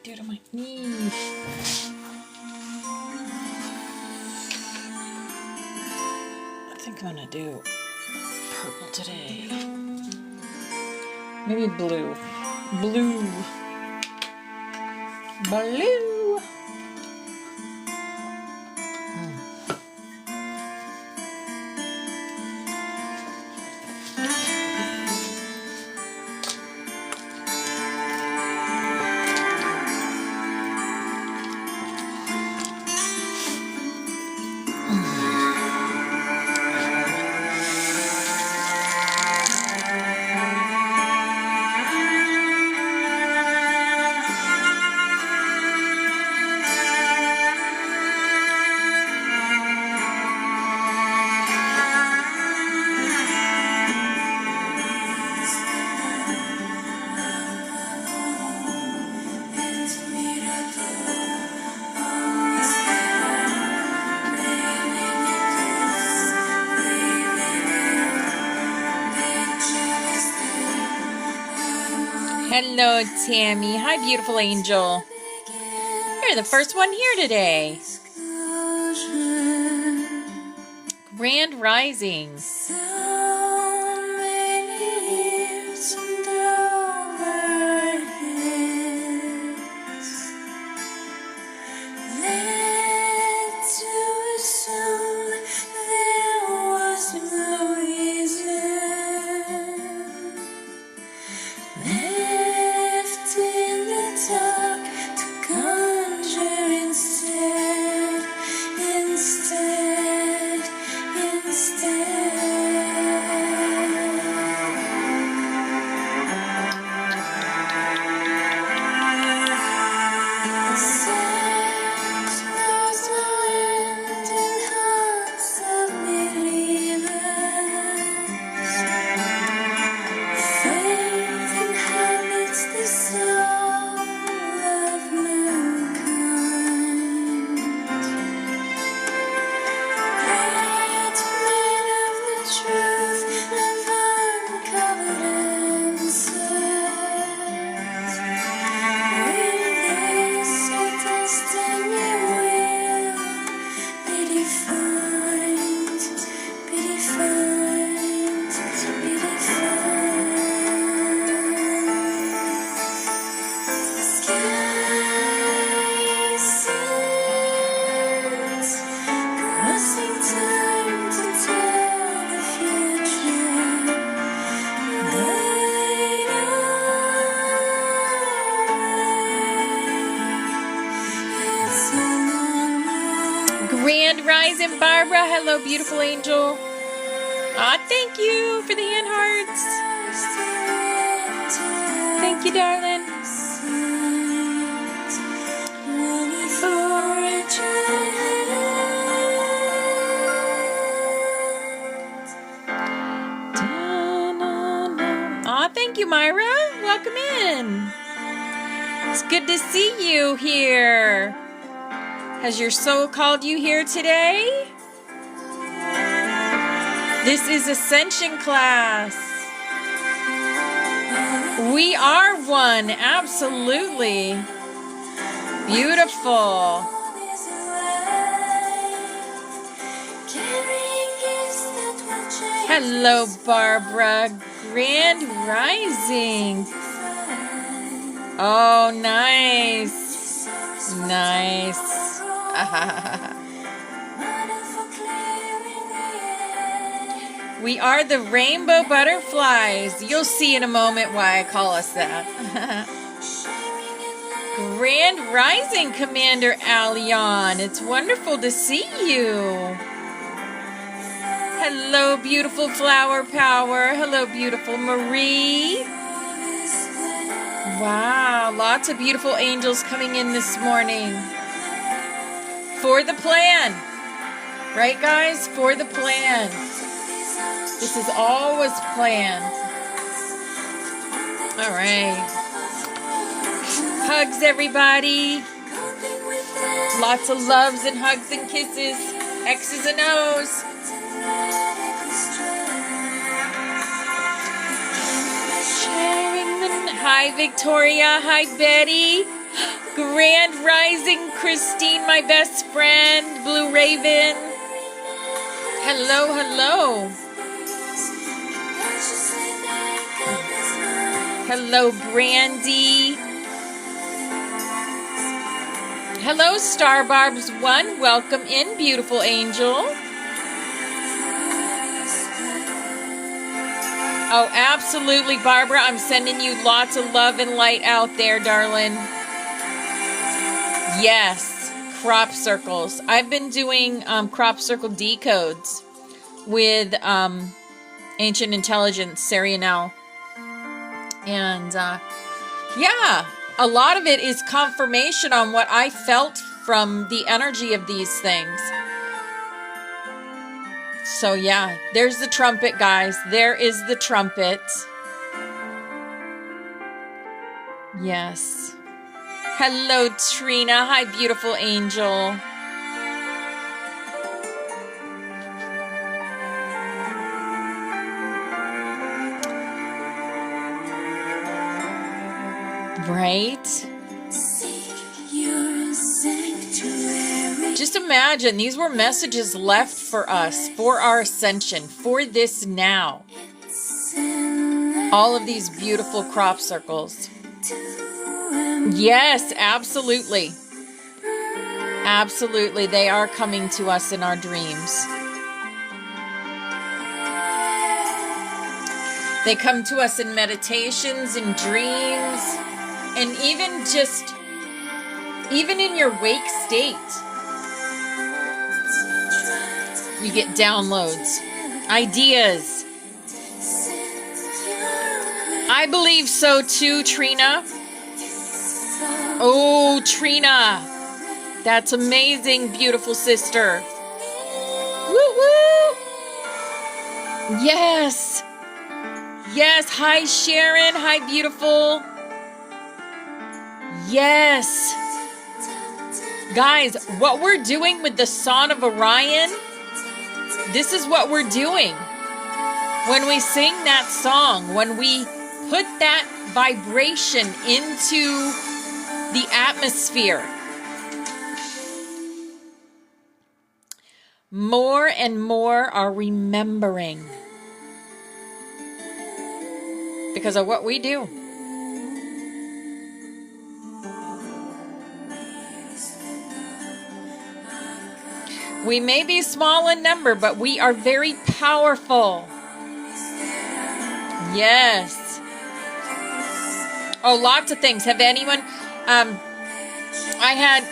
do to my knee? I think I'm gonna do purple today. Maybe blue. Blue. Blue. Hello, Tammy. Hi, beautiful angel. You're the first one here today. Grand Rising. Grand Rising, Barbara. Hello, beautiful angel. Aw, thank you for the hand hearts. Thank you, darling. Aw, thank you, Myra. Welcome in. It's good to see you here. Has your soul called you here today? This is Ascension Class. We are one, absolutely. Beautiful. Hello, Barbara. Grand Rising. Oh, nice. Nice. We are the rainbow butterflies. You'll see in a moment why I call us that. Grand Rising, Commander Alion. It's wonderful to see you. Hello, beautiful Flower Power. Hello, beautiful Marie. Wow, lots of beautiful angels coming in this morning. For the plan. Right, guys? For the plan. This is always planned. All right. Hugs, everybody. Lots of loves and hugs and kisses. X's and O's. Hi, Victoria. Hi, Betty. Grand Rising, Christine, my best friend. Blue Raven. Hello, hello. Hello, Brandy. Hello, Starbarbs1. Welcome in, beautiful angel. Oh, absolutely, Barbara. I'm sending you lots of love and light out there, darling. Yes, crop circles. I've been doing crop circle decodes with Ancient Intelligence, Serianel. And yeah, a lot of it is confirmation on what I felt from the energy of these things. So yeah, there's the trumpet, guys. There is the trumpet. Yes. Hello, Trina. Hi, beautiful angel. Right? Just imagine, these were messages left for us, for our ascension, for this now. All of these beautiful crop circles. Yes, absolutely. Absolutely, they are coming to us in our dreams. They come to us in meditations, in dreams, and even in your wake state. You get downloads, ideas. I believe so too, Trina. Oh, Trina. That's amazing, beautiful sister. Woo woo. Yes. Yes. Hi, Sharon. Hi, beautiful. Yes. Guys, what we're doing with the Song of Orion, this is what we're doing. When we sing that song, when we put that vibration into the atmosphere, more and more are remembering because of what we do. We may be small in number, but we are very powerful. Yes. Oh, lots of things. Have anyone... I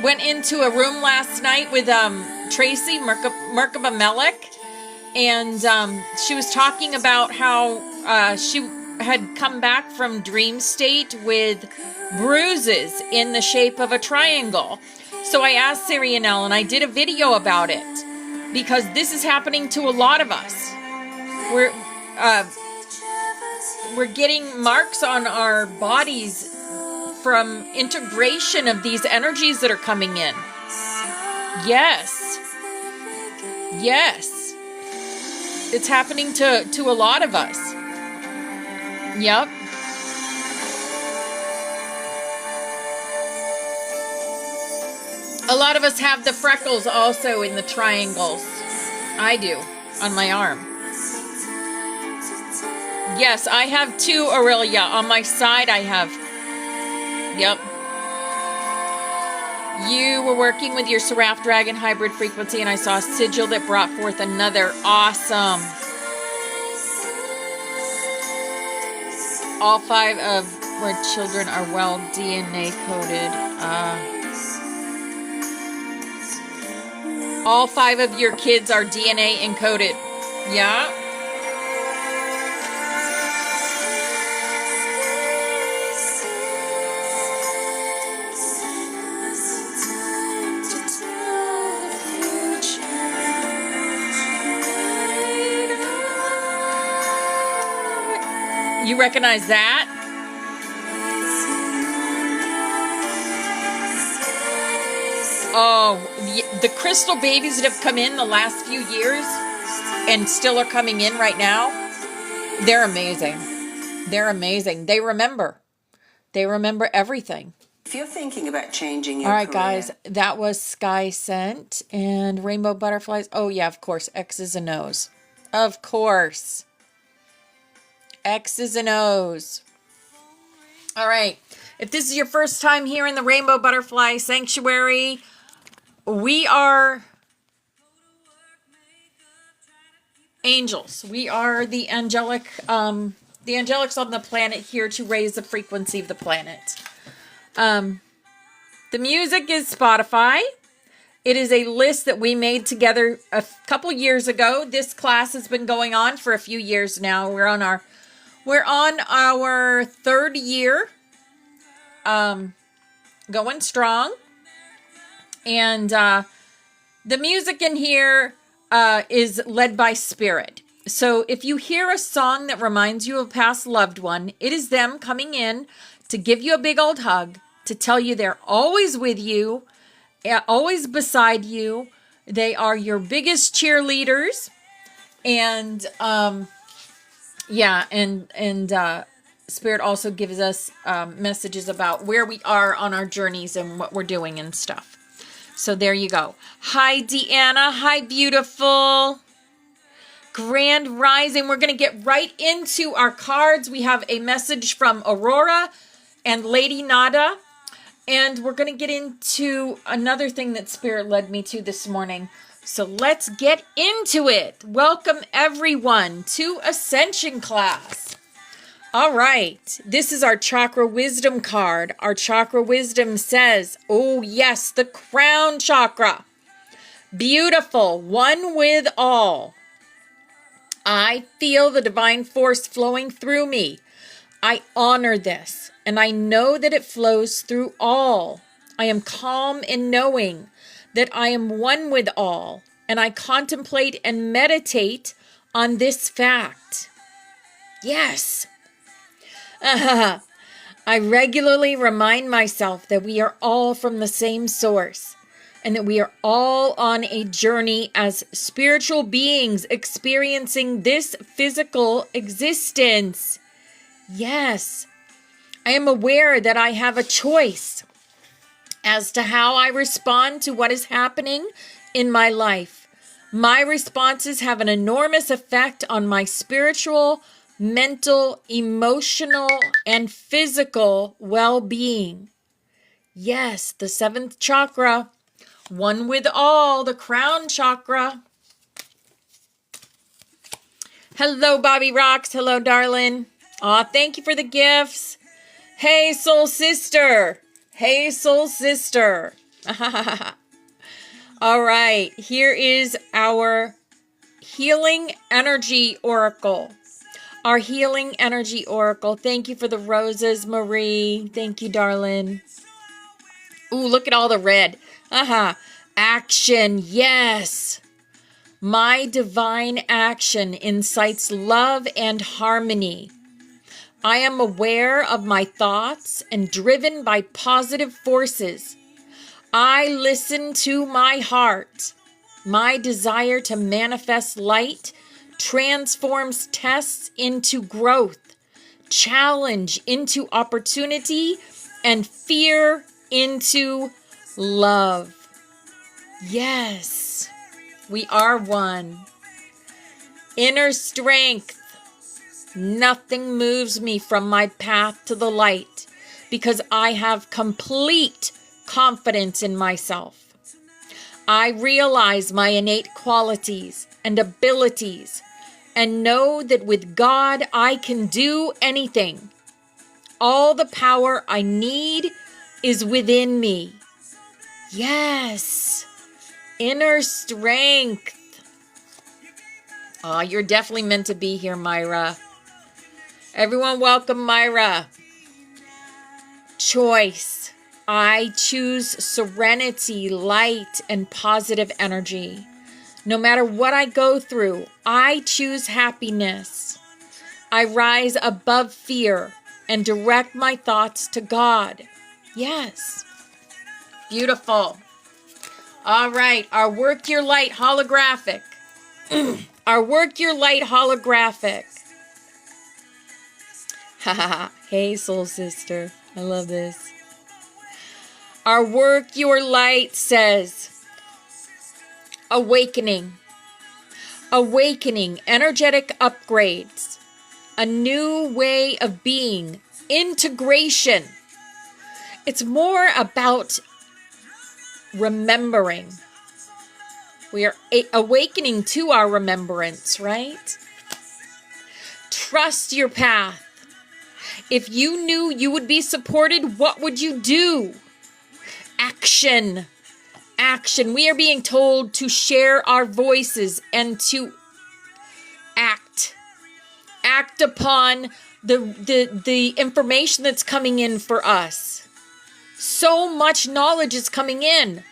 went into a room last night with Tracy Merkaba Melek, and she was talking about how she had come back from dream state with bruises in the shape of a triangle. So I asked Serianel, and I did a video about it, because this is happening to a lot of us. We're getting marks on our bodies from integration of these energies that are coming in. Yes. Yes. It's happening to a lot of us. Yep. A lot of us have the freckles also in the triangles. I do, on my arm. Yes, I have two, Aurelia. On my side, I have. Yep. You were working with your Seraph Dragon hybrid frequency, and I saw a sigil that brought forth another. Awesome. All 5 of our children are well DNA coded. All 5 of your kids are DNA encoded. Yeah. You recognize that? Oh, the crystal babies that have come in the last few years and still are coming in right now, they're amazing. They're amazing. They remember. They remember everything. If you're thinking about changing your All right, career, guys, that was Sky Scent and Rainbow Butterflies. Oh, yeah, of course, X's and O's. Of course. X's and O's. All right. If this is your first time here in the Rainbow Butterfly Sanctuary, we are angels. We are the angelics on the planet here to raise the frequency of the planet. The music is Spotify. It is a list that we made together a couple years ago. This class has been going on for a few years now. We're on our third year, going strong. And the music in here is led by spirit. So if you hear a song that reminds you of a past loved one, it is them coming in to give you a big old hug, to tell you they're always with you, always beside you. They are your biggest cheerleaders. And Spirit also gives us messages about where we are on our journeys and what we're doing and stuff. So there you go. Hi, Deanna. Hi, beautiful. Grand Rising. We're going to get right into our cards. We have a message from Aurora and Lady Nada. And we're going to get into another thing that Spirit led me to this morning. So let's get into it. Welcome, everyone, to Ascension Class. All right. This is our Chakra Wisdom card. Our Chakra Wisdom says, oh, yes, the Crown Chakra. Beautiful. One with all. I feel the divine force flowing through me. I honor this, and I know that it flows through all. I am calm in knowing that I am one with all, and I contemplate and meditate on this fact. Yes. I regularly remind myself that we are all from the same source, and that we are all on a journey as spiritual beings experiencing this physical existence. Yes, I am aware that I have a choice as to how I respond to what is happening in my life. My responses have an enormous effect on my spiritual, mental, emotional, and physical well-being. Yes, the seventh chakra, one with all, the Crown Chakra. Hello, Bobby Rocks. Hello, darling. Aw, thank you for the gifts. Hey, soul sister. Hey, soul sister. All right, here is our healing energy oracle. Our healing energy oracle. Thank you for the roses, Marie. Thank you, darling. Ooh, look at all the red. Action, yes. My divine action incites love and harmony. I am aware of my thoughts and driven by positive forces. I listen to my heart. My desire to manifest light transforms tests into growth, challenge into opportunity, and fear into love. Yes, we are one. Inner strength. Nothing moves me from my path to the light because I have complete confidence in myself. I realize my innate qualities and abilities and know that with God I can do anything. All the power I need is within me. Yes, inner strength. Oh, you're definitely meant to be here, Myra. Everyone welcome Myra. Choice. I choose serenity, light, and positive energy. No matter what I go through, I choose happiness. I rise above fear and direct my thoughts to God. Yes. Beautiful. All right. Our Work Your Light holographic. Our Work Your Light holographic. Hey, soul sister. I love this. Our work, your light says, awakening. Awakening, energetic upgrades, a new way of being, integration. It's more about remembering. We are awakening to our remembrance, right? Trust your path. If you knew you would be supported, what would you do? Action. Action. We are being told to share our voices and to act. Act upon the information that's coming in for us. So much knowledge is coming in.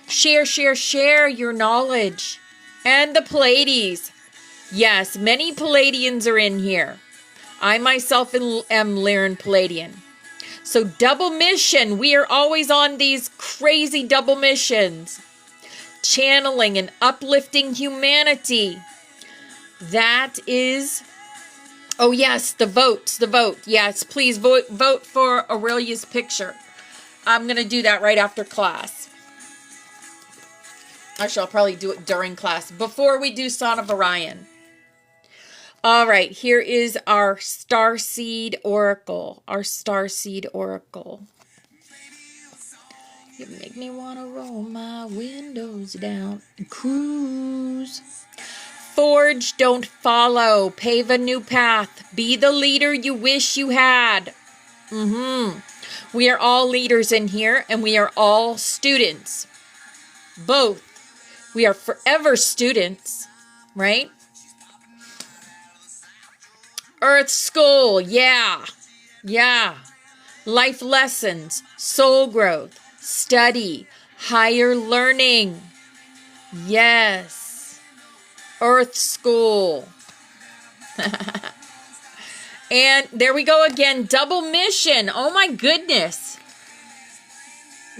Share, share, share your knowledge. And the Pleiades. Yes, many Pleiadians are in here. I myself am Lyran Pleiadian. So double mission. We are always on these crazy double missions. Channeling and uplifting humanity. That is... Oh yes, the vote. Yes, please vote for Aurelia's picture. I'm going to do that right after class. Actually, I'll probably do it during class. Before we do Son of Orion. All right, here is our Starseed Oracle. Our Starseed Oracle. You make me want to roll my windows down and cruise. Forge, don't follow. Pave a new path. Be the leader you wish you had. We are all leaders in here, and we are all students. Both. We are forever students, right? Earth School, yeah. Life lessons, soul growth, study, higher learning. Yes. Earth School. And there we go again, double mission. Oh my goodness.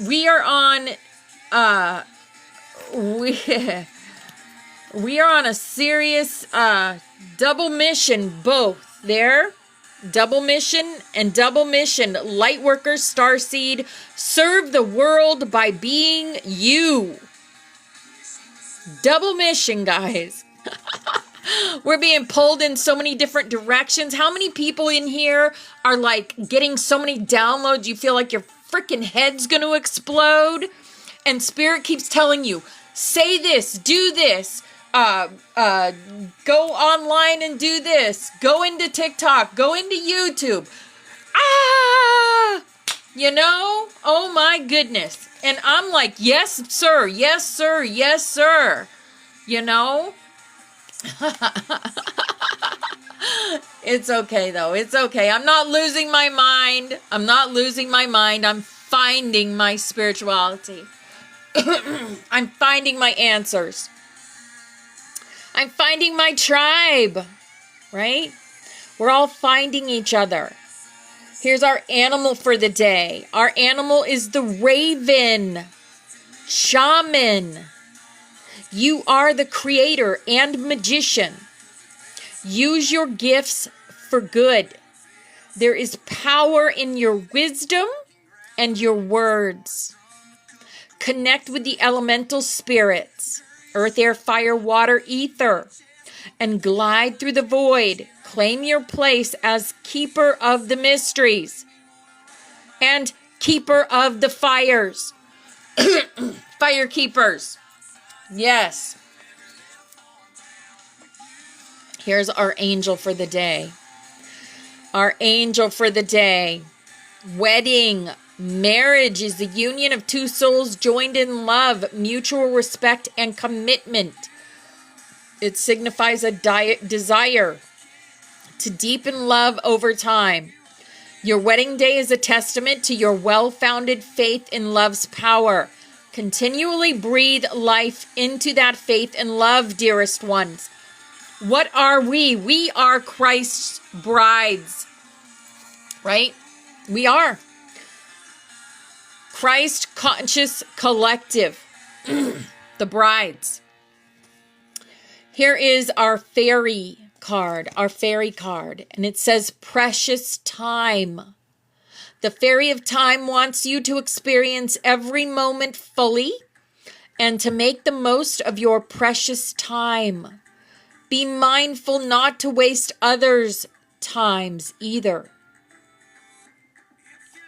We are on we are on a serious double mission, both there. Double mission and double mission. Lightworkers, Starseed, serve the world by being you. Double mission, guys. We're being pulled in so many different directions. How many people in here are like getting so many downloads you feel like your freaking head's going to explode? And Spirit keeps telling you, say this, do this, go online and do this, go into TikTok, go into YouTube. You know, oh my goodness. And I'm like, yes, sir, yes, sir, yes, sir. You know? It's okay, though. It's okay. I'm not losing my mind. I'm finding my spirituality. I'm finding my answers. I'm finding my tribe, right? We're all finding each other. Here's our animal for the day. Our animal is the raven. Shaman. You are the creator and magician. Use your gifts for good. There is power in your wisdom and your words. Connect with the elemental spirits, earth, air, fire, water, ether, and glide through the void. Claim your place as keeper of the mysteries and keeper of the fires. Fire keepers. Yes. Here's our angel for the day. Our angel for the day. Wedding. Marriage is the union of two souls joined in love, mutual respect, and commitment. It signifies a desire to deepen love over time. Your wedding day is a testament to your well-founded faith in love's power. Continually breathe life into that faith and love, dearest ones. What are we? We are Christ's brides, right? We are. Christ conscious collective, the brides. Here is our fairy card, and it says precious time. The fairy of time wants you to experience every moment fully and to make the most of your precious time. Be mindful not to waste others' times either.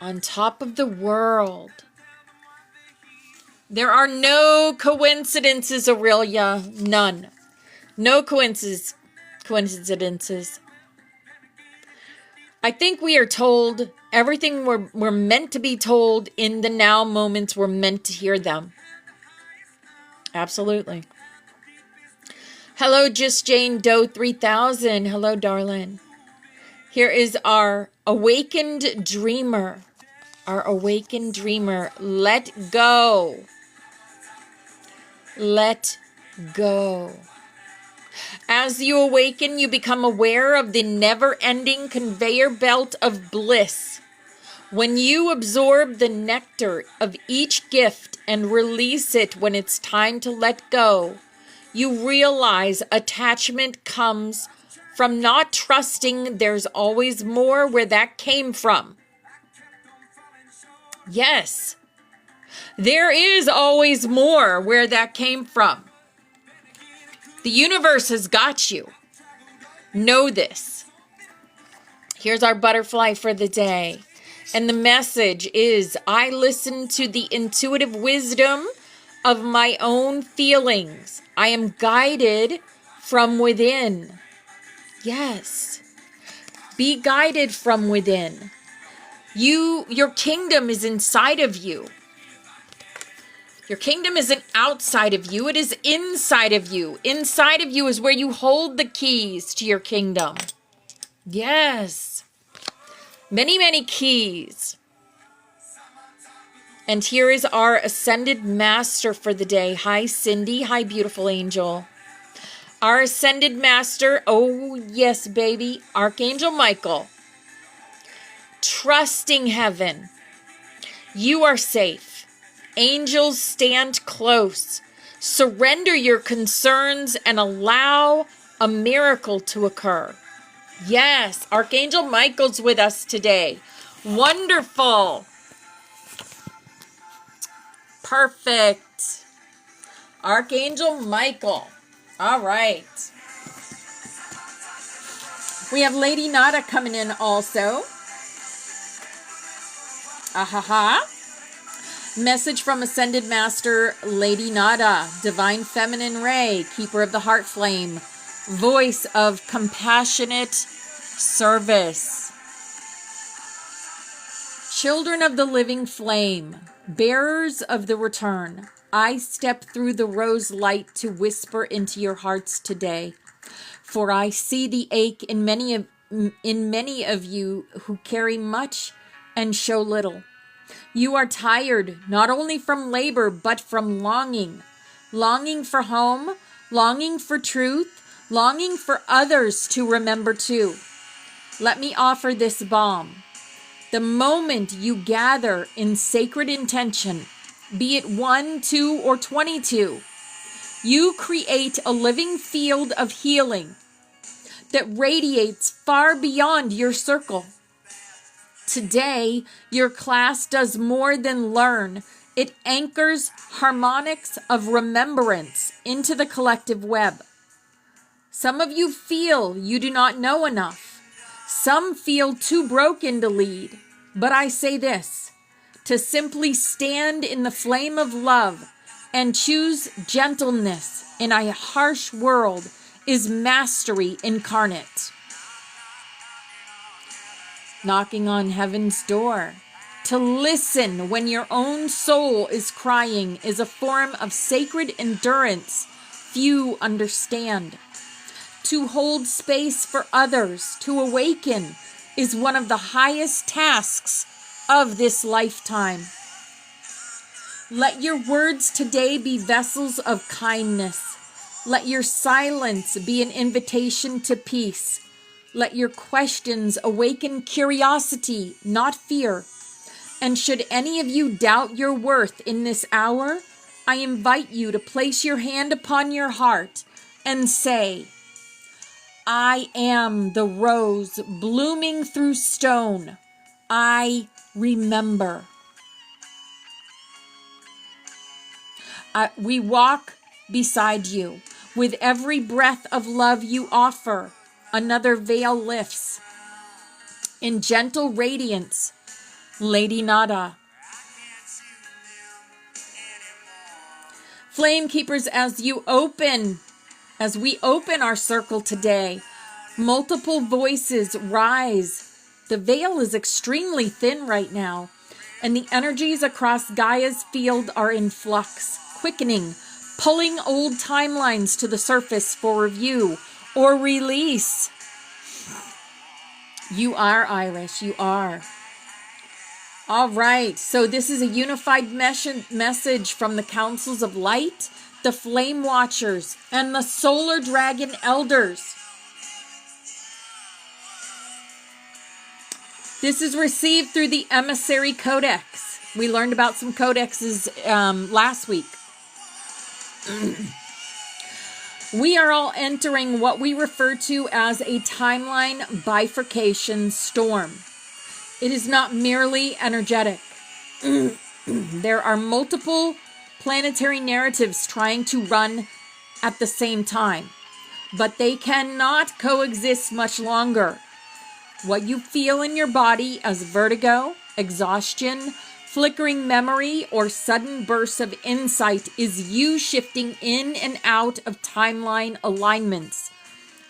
On top of the world. There are no coincidences, Aurelia. None. No coincidences. I think we are told everything we're meant to be told in the now moments. We're meant to hear them. Absolutely. Hello, Just Jane Doe 3000. Hello, darling. Here is our awakened dreamer. Our awakened dreamer. Let go. Let go. As you awaken, you become aware of the never-ending conveyor belt of bliss. When you absorb the nectar of each gift and release it when it's time to let go, you realize attachment comes from not trusting there's always more where that came from. Yes, there is always more where that came from. The universe has got you. Know this. Here's our butterfly for the day. And the message is, I listen to the intuitive wisdom of my own feelings. I am guided from within. Yes. Be guided from within. Your kingdom is inside of you. Your kingdom isn't outside of you. It is inside of you. Inside of you is where you hold the keys to your kingdom. Yes. Many, many keys. And here is our ascended master for the day. Hi, Cindy. Hi, beautiful angel. Our ascended master. Oh, yes, baby. Archangel Michael. Trusting heaven. You are safe. Angels stand close. Surrender your concerns and allow a miracle to occur. Yes, Archangel Michael's with us today. Wonderful. Perfect. Archangel Michael. All right. We have Lady Nada coming in also. Ahaha. Message from Ascended Master Lady Nada, Divine Feminine Ray, Keeper of the Heart Flame, Voice of Compassionate Service. Children of the Living Flame, Bearers of the Return, I step through the rose light to whisper into your hearts today, for I see the ache in many of you who carry much and show little. You are tired, not only from labor, but from longing. Longing for home, longing for truth, longing for others to remember too. Let me offer this balm. The moment you gather in sacred intention, be it 1, 2, or 22, you create a living field of healing that radiates far beyond your circle. Today, your class does more than learn. It anchors harmonics of remembrance into the collective web. Some of you feel you do not know enough. Some feel too broken to lead. But I say this, to simply stand in the flame of love and choose gentleness in a harsh world is mastery incarnate. Knocking on heaven's door. To listen when your own soul is crying is a form of sacred endurance few understand. To hold space for others to awaken is one of the highest tasks of this lifetime. Let your words today be vessels of kindness. Let your silence be an invitation to peace. Let your questions awaken curiosity, not fear. And should any of you doubt your worth in this hour, I invite you to place your hand upon your heart and say, I am the rose blooming through stone. I remember. We walk beside you. With every breath of love you offer, another veil lifts. In gentle radiance, Lady Nada. Flame keepers, as we open our circle today, multiple voices rise. The veil is extremely thin right now, and the energies across Gaia's field are in flux, quickening, pulling old timelines to the surface for review or release. You are, Irish, you are. All right, so this is a unified message from the Councils of Light, the Flame Watchers, and the Solar Dragon Elders. This is received through the Emissary Codex. We learned about some codexes last week. We are all entering what we refer to as a timeline bifurcation storm. It is not merely energetic. There are multiple planetary narratives trying to run at the same time, but they cannot coexist much longer. What you feel in your body as vertigo, exhaustion, flickering memory, or sudden bursts of insight is you shifting in and out of timeline alignments,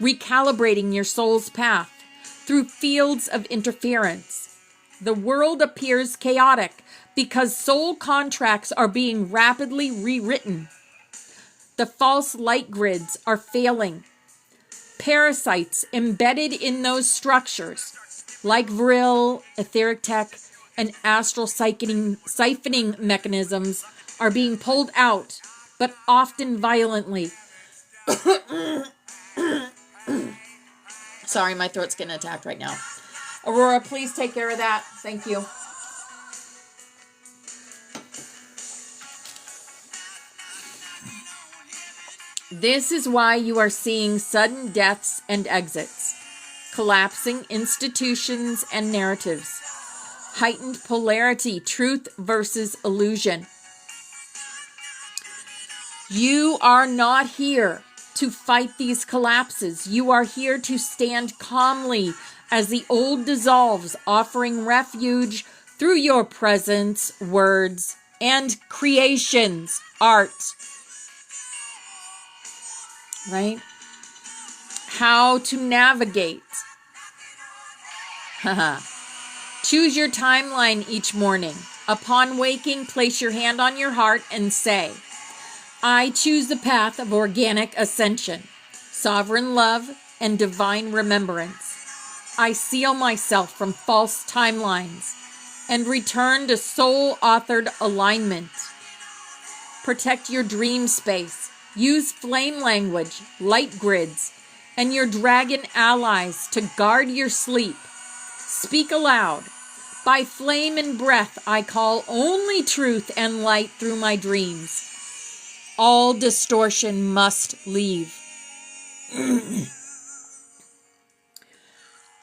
recalibrating your soul's path through fields of interference. The world appears chaotic because soul contracts are being rapidly rewritten. The false light grids are failing. Parasites embedded in those structures, like Vril, etheric tech, and astral siphoning mechanisms, are being pulled out, but often violently. Sorry, my throat's getting attacked right now. Aurora, please take care of that. Thank you. This is why you are seeing sudden deaths and exits, collapsing institutions and narratives, heightened polarity, truth versus illusion. You are not here to fight these collapses. You are here to stand calmly as the old dissolves, offering refuge through your presence, words, and creations, art. Right? How to navigate. Choose your timeline each morning. Upon waking, place your hand on your heart and say, I choose the path of organic ascension, sovereign love, and divine remembrance. I seal myself from false timelines and return to soul-authored alignment. Protect your dream space. Use flame language, light grids, and your dragon allies to guard your sleep. Speak aloud. By flame and breath, I call only truth and light through my dreams. All distortion must leave.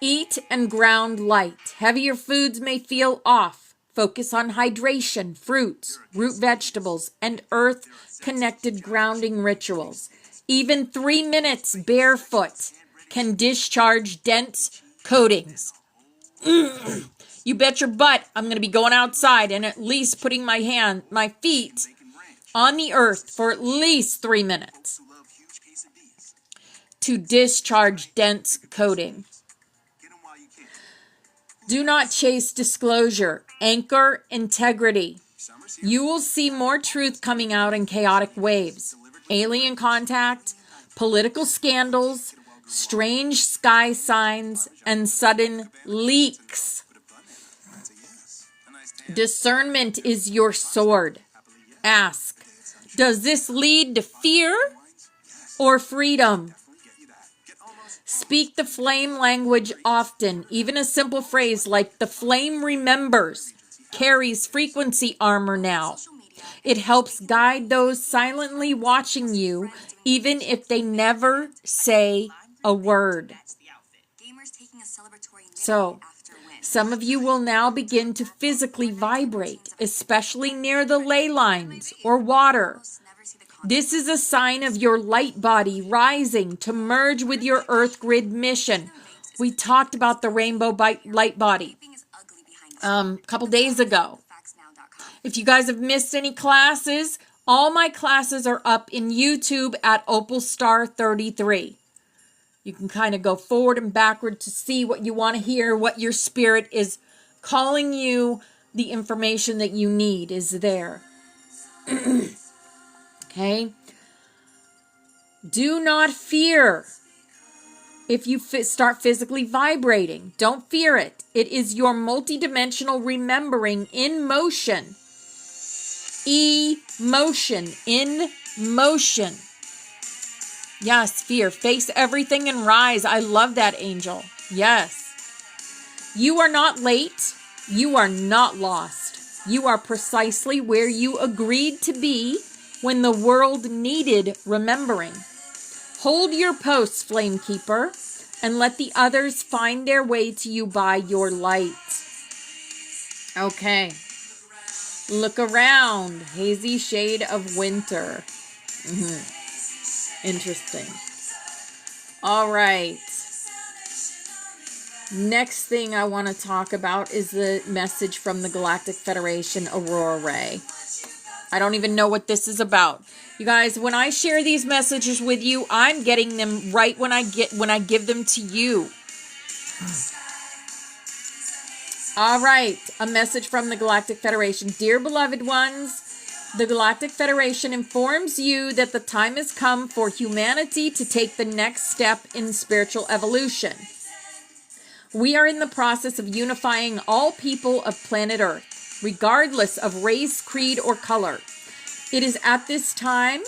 Eat and ground light. Heavier foods may feel off. Focus on hydration, fruits, root vegetables, and earth-connected grounding rituals. Even 3 minutes barefoot can discharge dense coatings. You bet your butt I'm going to be going outside and at least putting my feet on the earth for at least 3 minutes to discharge dense coating. Do not chase disclosure. Anchor integrity. You will see more truth coming out in chaotic waves. Alien contact, political scandals, strange sky signs, and sudden leaks. Discernment is your sword. Ask, does this lead to fear or freedom? Speak the flame language often. Even a simple phrase like the flame remembers carries frequency armor now. It helps guide those silently watching you, even if they never say a word. So, Some of you will now begin to physically vibrate, especially near the ley lines or water. This is a sign of your light body rising to merge with your Earth grid mission. We talked about the rainbow light body a couple days ago. If you guys have missed any classes, all my classes are up in YouTube at Opal Star 33. You can kind of go forward and backward to see what you want to hear, what your spirit is calling you. The information that you need is there. Okay? Do not fear if you start physically vibrating. Don't fear it. It is your multidimensional remembering in motion. Emotion. In motion. Yes, fear. Face everything and rise. I love that, Angel. Yes. You are not late. You are not lost. You are precisely where you agreed to be when the world needed remembering. Hold your post, Flame Keeper, and let the others find their way to you by your light. Okay. Look around. Hazy shade of winter. Interesting. All right. Next thing I want to talk about is the message from the Galactic Federation Aurora Ray. I don't even know what this is about. You guys, when I share these messages with you, I'm getting them right when I give them to you. All right, a message from the Galactic Federation. Dear beloved ones, the Galactic Federation informs you that the time has come for humanity to take the next step in spiritual evolution. We are in the process of unifying all people of planet Earth, regardless of race, creed, or color. It is at this time,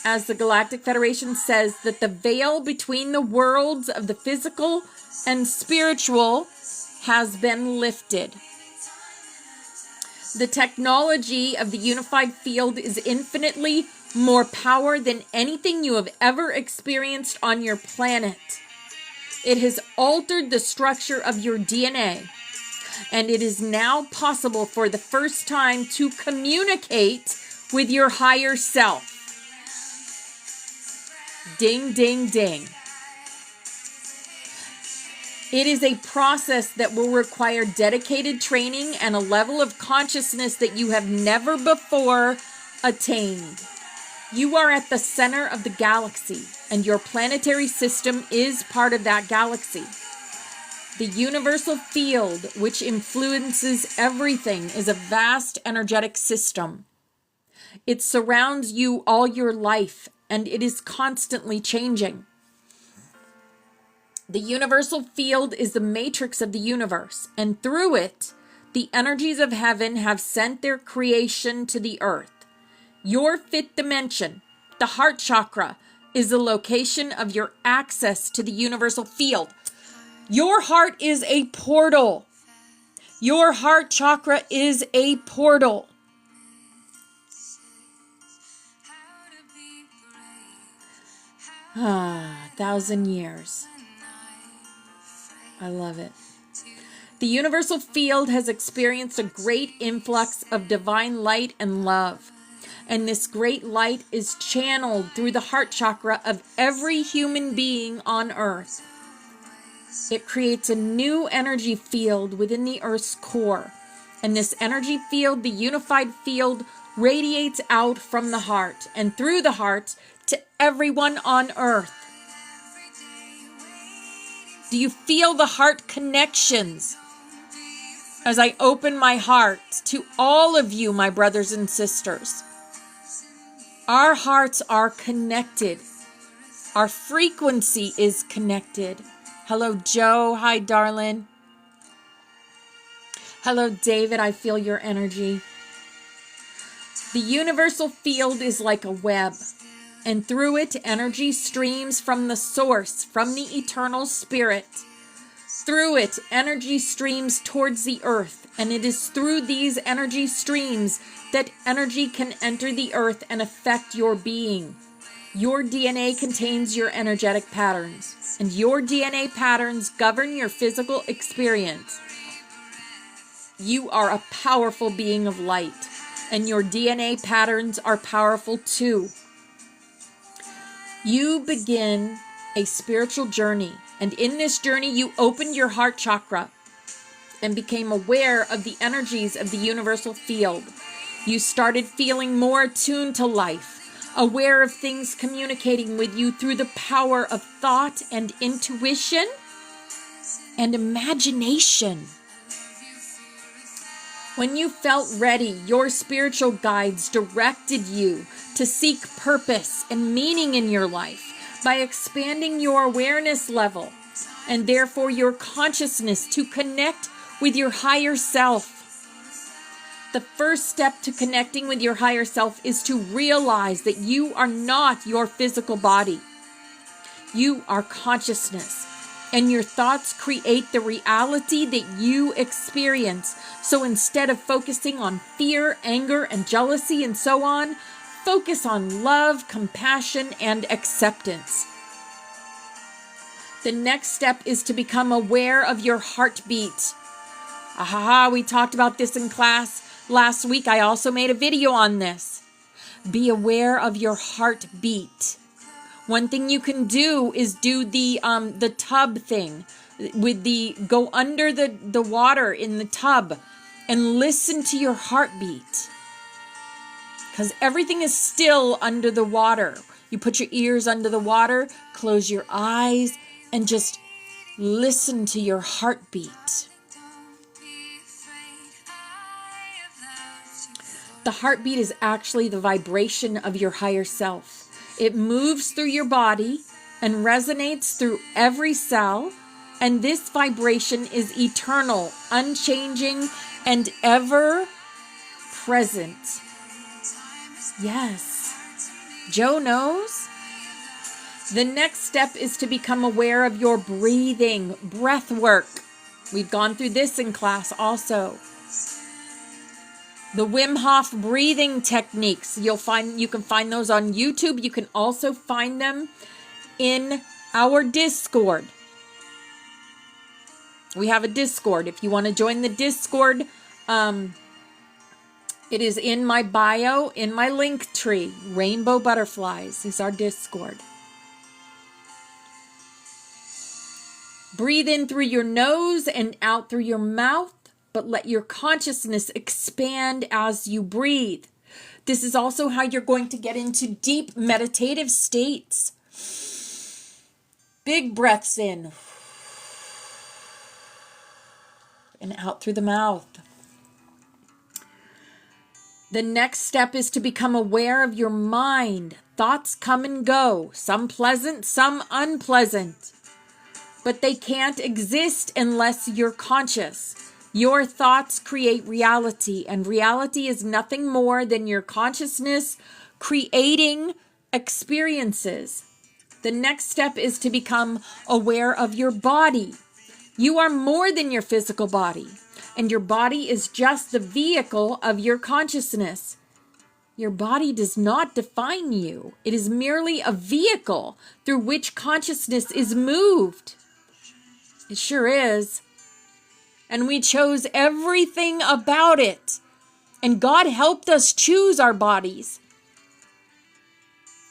as the Galactic Federation says, that the veil between the worlds of the physical and spiritual has been lifted. The technology of the unified field is infinitely more power than anything you have ever experienced on your planet. It has altered the structure of your DNA, and it is now possible for the first time to communicate with your higher self. Ding, ding, ding. It is a process that will require dedicated training and a level of consciousness that you have never before attained. You are at the center of the galaxy, and your planetary system is part of that galaxy. The universal field, which influences everything, is a vast energetic system. It surrounds you all your life, and it is constantly changing. The universal field is the matrix of the universe, and through it, the energies of heaven have sent their creation to the earth. Your fifth dimension, the heart chakra, is the location of your access to the universal field. Your heart is a portal. Your heart chakra is a portal. Ah, 1,000 years. I love it. The universal field has experienced a great influx of divine light and love. And this great light is channeled through the heart chakra of every human being on Earth. It creates a new energy field within the Earth's core. And this energy field, the unified field, radiates out from the heart and through the heart to everyone on Earth. Do you feel the heart connections? As I open my heart to all of you, my brothers and sisters. Our hearts are connected. Our frequency is connected. Hello, Joe. Hi, darling. Hello, David. I feel your energy. The universal field is like a web, and through it, energy streams from the source, from the eternal spirit. Through it, energy streams towards the earth, and it is through these energy streams that energy can enter the earth and affect your being. Your DNA contains your energetic patterns, and your DNA patterns govern your physical experience. You are a powerful being of light, and your DNA patterns are powerful too. You begin a spiritual journey, and in this journey, you opened your heart chakra and became aware of the energies of the universal field. You started feeling more attuned to life, aware of things communicating with you through the power of thought and intuition and imagination. When you felt ready, your spiritual guides directed you to seek purpose and meaning in your life by expanding your awareness level and therefore your consciousness to connect with your higher self. The first step to connecting with your higher self is to realize that you are not your physical body. You are consciousness, and your thoughts create the reality that you experience. So instead of focusing on fear, anger, and jealousy and so on, focus on love, compassion, and acceptance. The next step is to become aware of your heartbeat. We talked about this in class last week. I also made a video on this. Be aware of your heartbeat. One thing you can do is do the tub thing with go under the water in the tub and listen to your heartbeat. Because everything is still under the water. You put your ears under the water, close your eyes, and just listen to your heartbeat. The heartbeat is actually the vibration of your higher self. It moves through your body and resonates through every cell, and this vibration is eternal, unchanging, and ever present. Yes, Joe knows. The next step is to become aware of your breathing, breath work. We've gone through this in class also. The Wim Hof breathing techniques, you can find those on YouTube. You can also find them in our Discord. We have a Discord. If you want to join the Discord, it is in my bio, in my link tree. Rainbow Butterflies is our Discord. Breathe in through your nose and out through your mouth, but let your consciousness expand as you breathe. This is also how you're going to get into deep meditative states. Big breaths in and out through the mouth. The next step is to become aware of your mind. Thoughts come and go, some pleasant, some unpleasant, but they can't exist unless you're conscious. Your thoughts create reality, and reality is nothing more than your consciousness creating experiences. The next step is to become aware of your body. You are more than your physical body, and your body is just the vehicle of your consciousness. Your body does not define you. It is merely a vehicle through which consciousness is moved. It sure is. And we chose everything about it. And God helped us choose our bodies.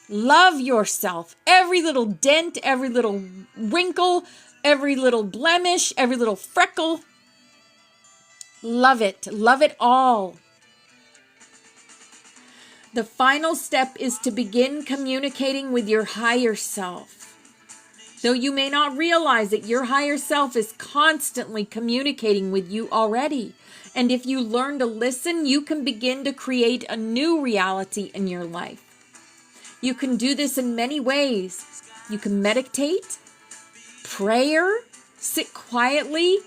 Love yourself. Every little dent, every little wrinkle, every little blemish, every little freckle. Love it. Love it all. The final step is to begin communicating with your higher self. Though you may not realize that your higher self is constantly communicating with you already. And if you learn to listen, you can begin to create a new reality in your life. You can do this in many ways. You can meditate, prayer, sit quietly,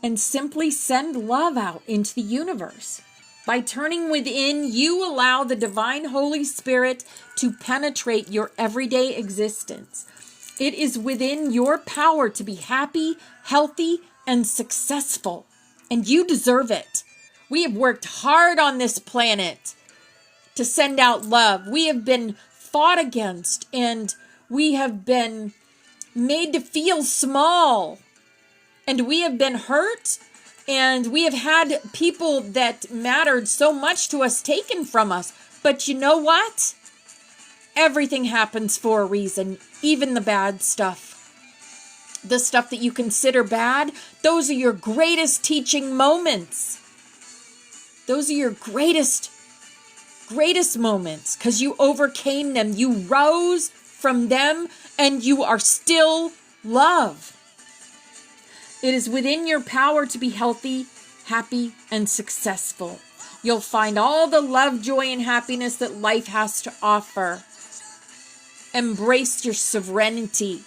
and simply send love out into the universe. By turning within, you allow the divine Holy Spirit to penetrate your everyday existence. It is within your power to be happy, healthy, and successful. And you deserve it. We have worked hard on this planet to send out love. We have been fought against, and we have been made to feel small. And we have been hurt, And we have had people that mattered so much to us taken from us. But you know what? Everything happens for a reason, even the bad stuff. The stuff that you consider bad, those are your greatest teaching moments. Those are your greatest moments because you overcame them. You rose from them and you are still love. It is within your power to be healthy, happy, and successful. You'll find all the love, joy, and happiness that life has to offer. Embrace your serenity.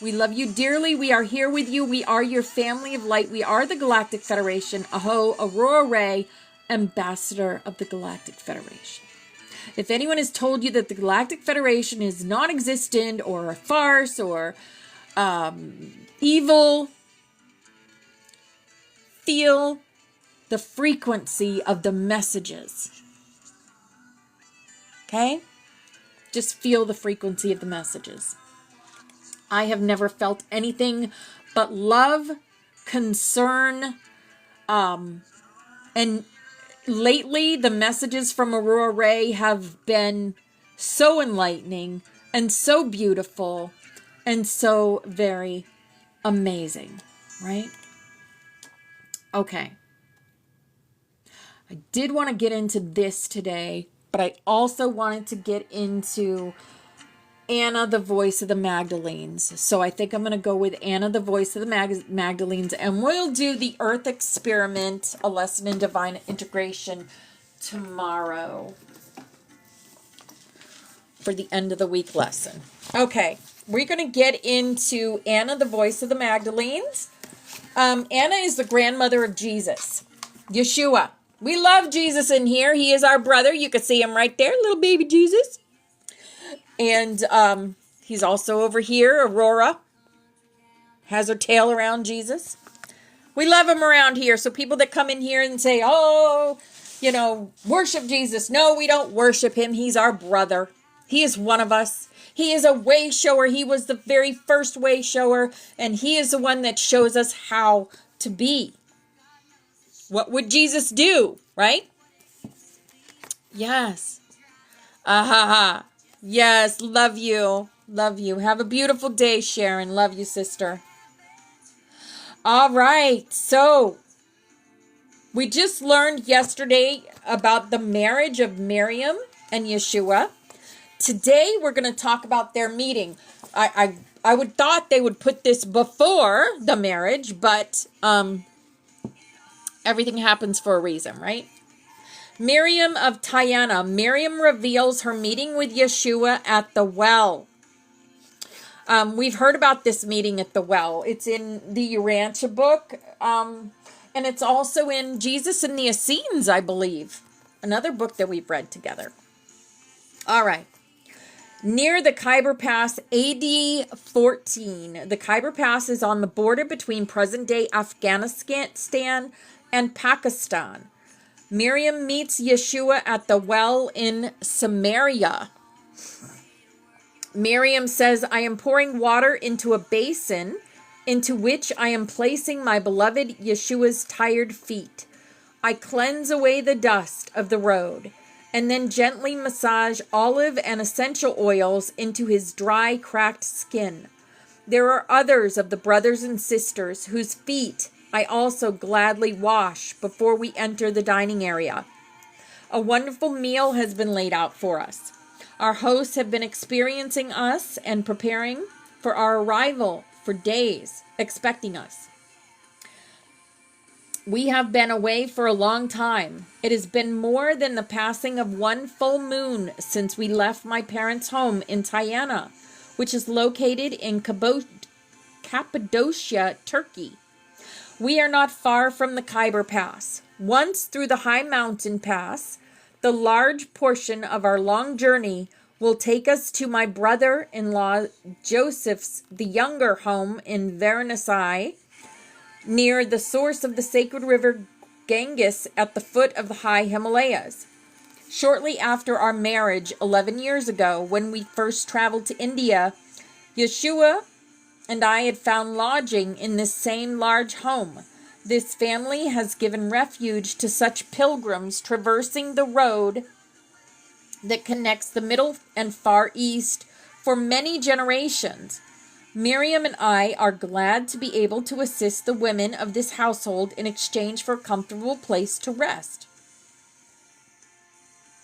We love you dearly. We are here with you. We are your family of light. We are the Galactic Federation. Aho, Aurora Ray, Ambassador of the Galactic Federation. If anyone has told you that the Galactic Federation is non-existent or a farce or evil, feel the frequency of the messages. Okay? Just feel the frequency of the messages. I have never felt anything but love, concern, and lately the messages from Aurora Ray have been so enlightening and so beautiful and so very amazing, right? Okay. I did want to get into this today, but I also wanted to get into Anna, the voice of the Magdalenes. So I think I'm going to go with Anna, the voice of the Magdalenes, and we'll do the Earth Experiment, a lesson in divine integration tomorrow for the end of the week lesson. Okay, we're going to get into Anna, the voice of the Magdalenes. Anna is the grandmother of Jesus, Yeshua. We love Jesus in here. He is our brother. You can see him right there, little baby Jesus. And he's also over here. Aurora has her tail around Jesus. We love him around here. So people that come in here and say, oh, worship Jesus. No, we don't worship him. He's our brother. He is one of us. He is a way shower. He was the very first way shower. And he is the one that shows us how to be. What would Jesus do, right? Yes. Ahaha. Yes, love you. Love you. Have a beautiful day, Sharon. Love you, sister. All right. So, we just learned yesterday about the marriage of Miriam and Yeshua. Today, we're going to talk about their meeting. I would thought they would put this before the marriage, but everything happens for a reason, right? Miriam of Tyana. Miriam reveals her meeting with Yeshua at the well. We've heard about this meeting at the well. It's in the Urantia book, and it's also in Jesus and the Essenes, I believe. Another book that we've read together. All right. Near the Khyber Pass, AD 14. The Khyber Pass is on the border between present-day Afghanistan and Pakistan. Miriam meets Yeshua at the well in Samaria. Miriam says, I am pouring water into a basin into which I am placing my beloved Yeshua's tired feet. I cleanse away the dust of the road and then gently massage olive and essential oils into his dry, cracked skin. There are others of the brothers and sisters whose feet I also gladly wash before we enter the dining area. A wonderful meal has been laid out for us. Our hosts have been experiencing us and preparing for our arrival for days, expecting us. We have been away for a long time. It has been more than the passing of one full moon since we left my parents' home in Tyana, which is located in Cappadocia, Turkey. We are not far from the Khyber Pass. Once through the high mountain pass, the large portion of our long journey will take us to my brother-in-law Joseph's the younger home in Varanasi, near the source of the sacred river Ganges at the foot of the high Himalayas. Shortly after our marriage 11 years ago, when we first traveled to India, Yeshua and I had found lodging in this same large home. This family has given refuge to such pilgrims traversing the road that connects the Middle and Far East for many generations. Miriam and I are glad to be able to assist the women of this household in exchange for a comfortable place to rest.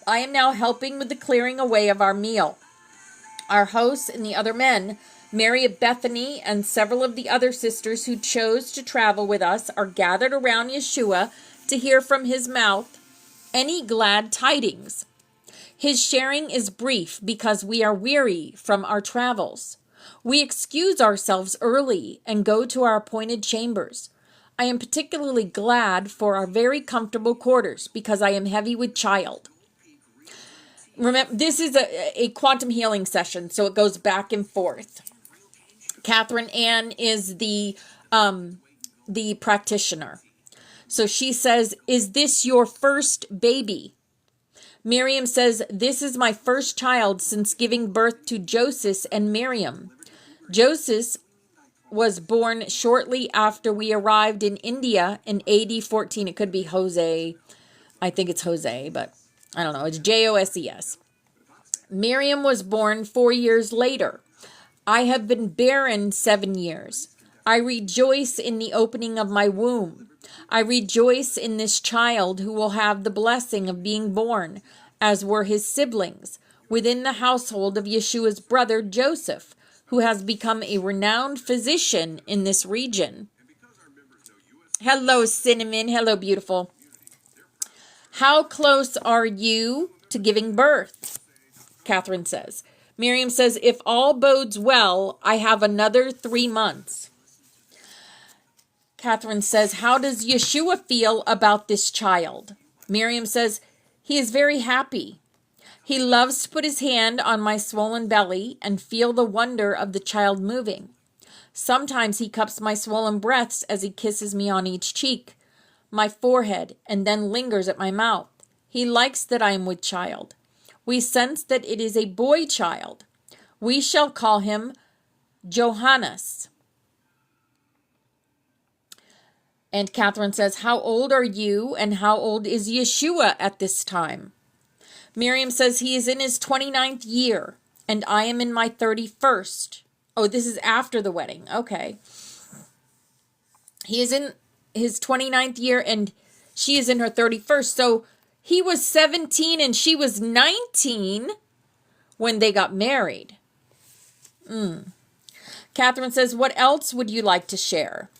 I am now helping with the clearing away of our meal. Our hosts and the other men, Mary of Bethany and several of the other sisters who chose to travel with us, are gathered around Yeshua to hear from his mouth any glad tidings. His sharing is brief because we are weary from our travels. We excuse ourselves early and go to our appointed chambers. I am particularly glad for our very comfortable quarters because I am heavy with child. Remember, this is a quantum healing session, so it goes back and forth. Catherine Ann is the practitioner. So she says, "Is this your first baby?" Miriam says, "This is my first child since giving birth to Joseph and Miriam." Joseph was born shortly after we arrived in India in AD 14. It could be Jose. I think it's Jose, but I don't know. It's Joses. Miriam was born 4 years later. I have been barren 7 years. I rejoice in the opening of my womb. I rejoice in this child who will have the blessing of being born, as were his siblings, within the household of Yeshua's brother Joseph, who has become a renowned physician in this region. Hello, Cinnamon. Hello, beautiful. How close are you to giving birth? Catherine says. Miriam says, if all bodes well, I have another 3 months. Catherine says, how does Yeshua feel about this child? Miriam says, he is very happy. He loves to put his hand on my swollen belly and feel the wonder of the child moving. Sometimes he cups my swollen breasts as he kisses me on each cheek, my forehead, and then lingers at my mouth. He likes that I am with child. We sense that it is a boy child. We shall call him Johannes. And Catherine says, how old are you and how old is Yeshua at this time? Miriam says he is in his 29th year and I am in my 31st. Oh, this is after the wedding. Okay. He is in his 29th year and she is in her 31st. So he was 17 and she was 19 when they got married. Catherine says, what else would you like to share?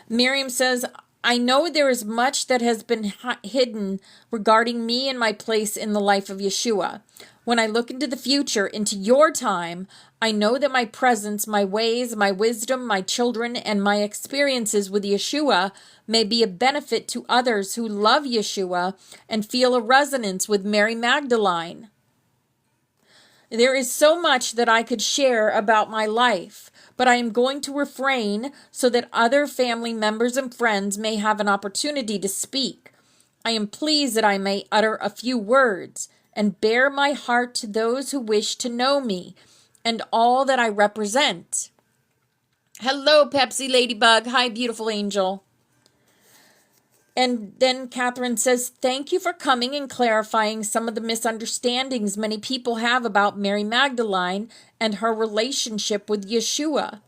Miriam says, I know there is much that has been hidden regarding me and my place in the life of Yeshua. When I look into the future, into your time, I know that my presence, my ways, my wisdom, my children, and my experiences with Yeshua may be a benefit to others who love Yeshua and feel a resonance with Mary Magdalene. There is so much that I could share about my life, but I am going to refrain so that other family members and friends may have an opportunity to speak. I am pleased that I may utter a few words and bare my heart to those who wish to know me and all that I represent. Hello, Pepsi Ladybug. Hi, beautiful angel. And then Catherine says, thank you for coming and clarifying some of the misunderstandings many people have about Mary Magdalene and her relationship with Yeshua.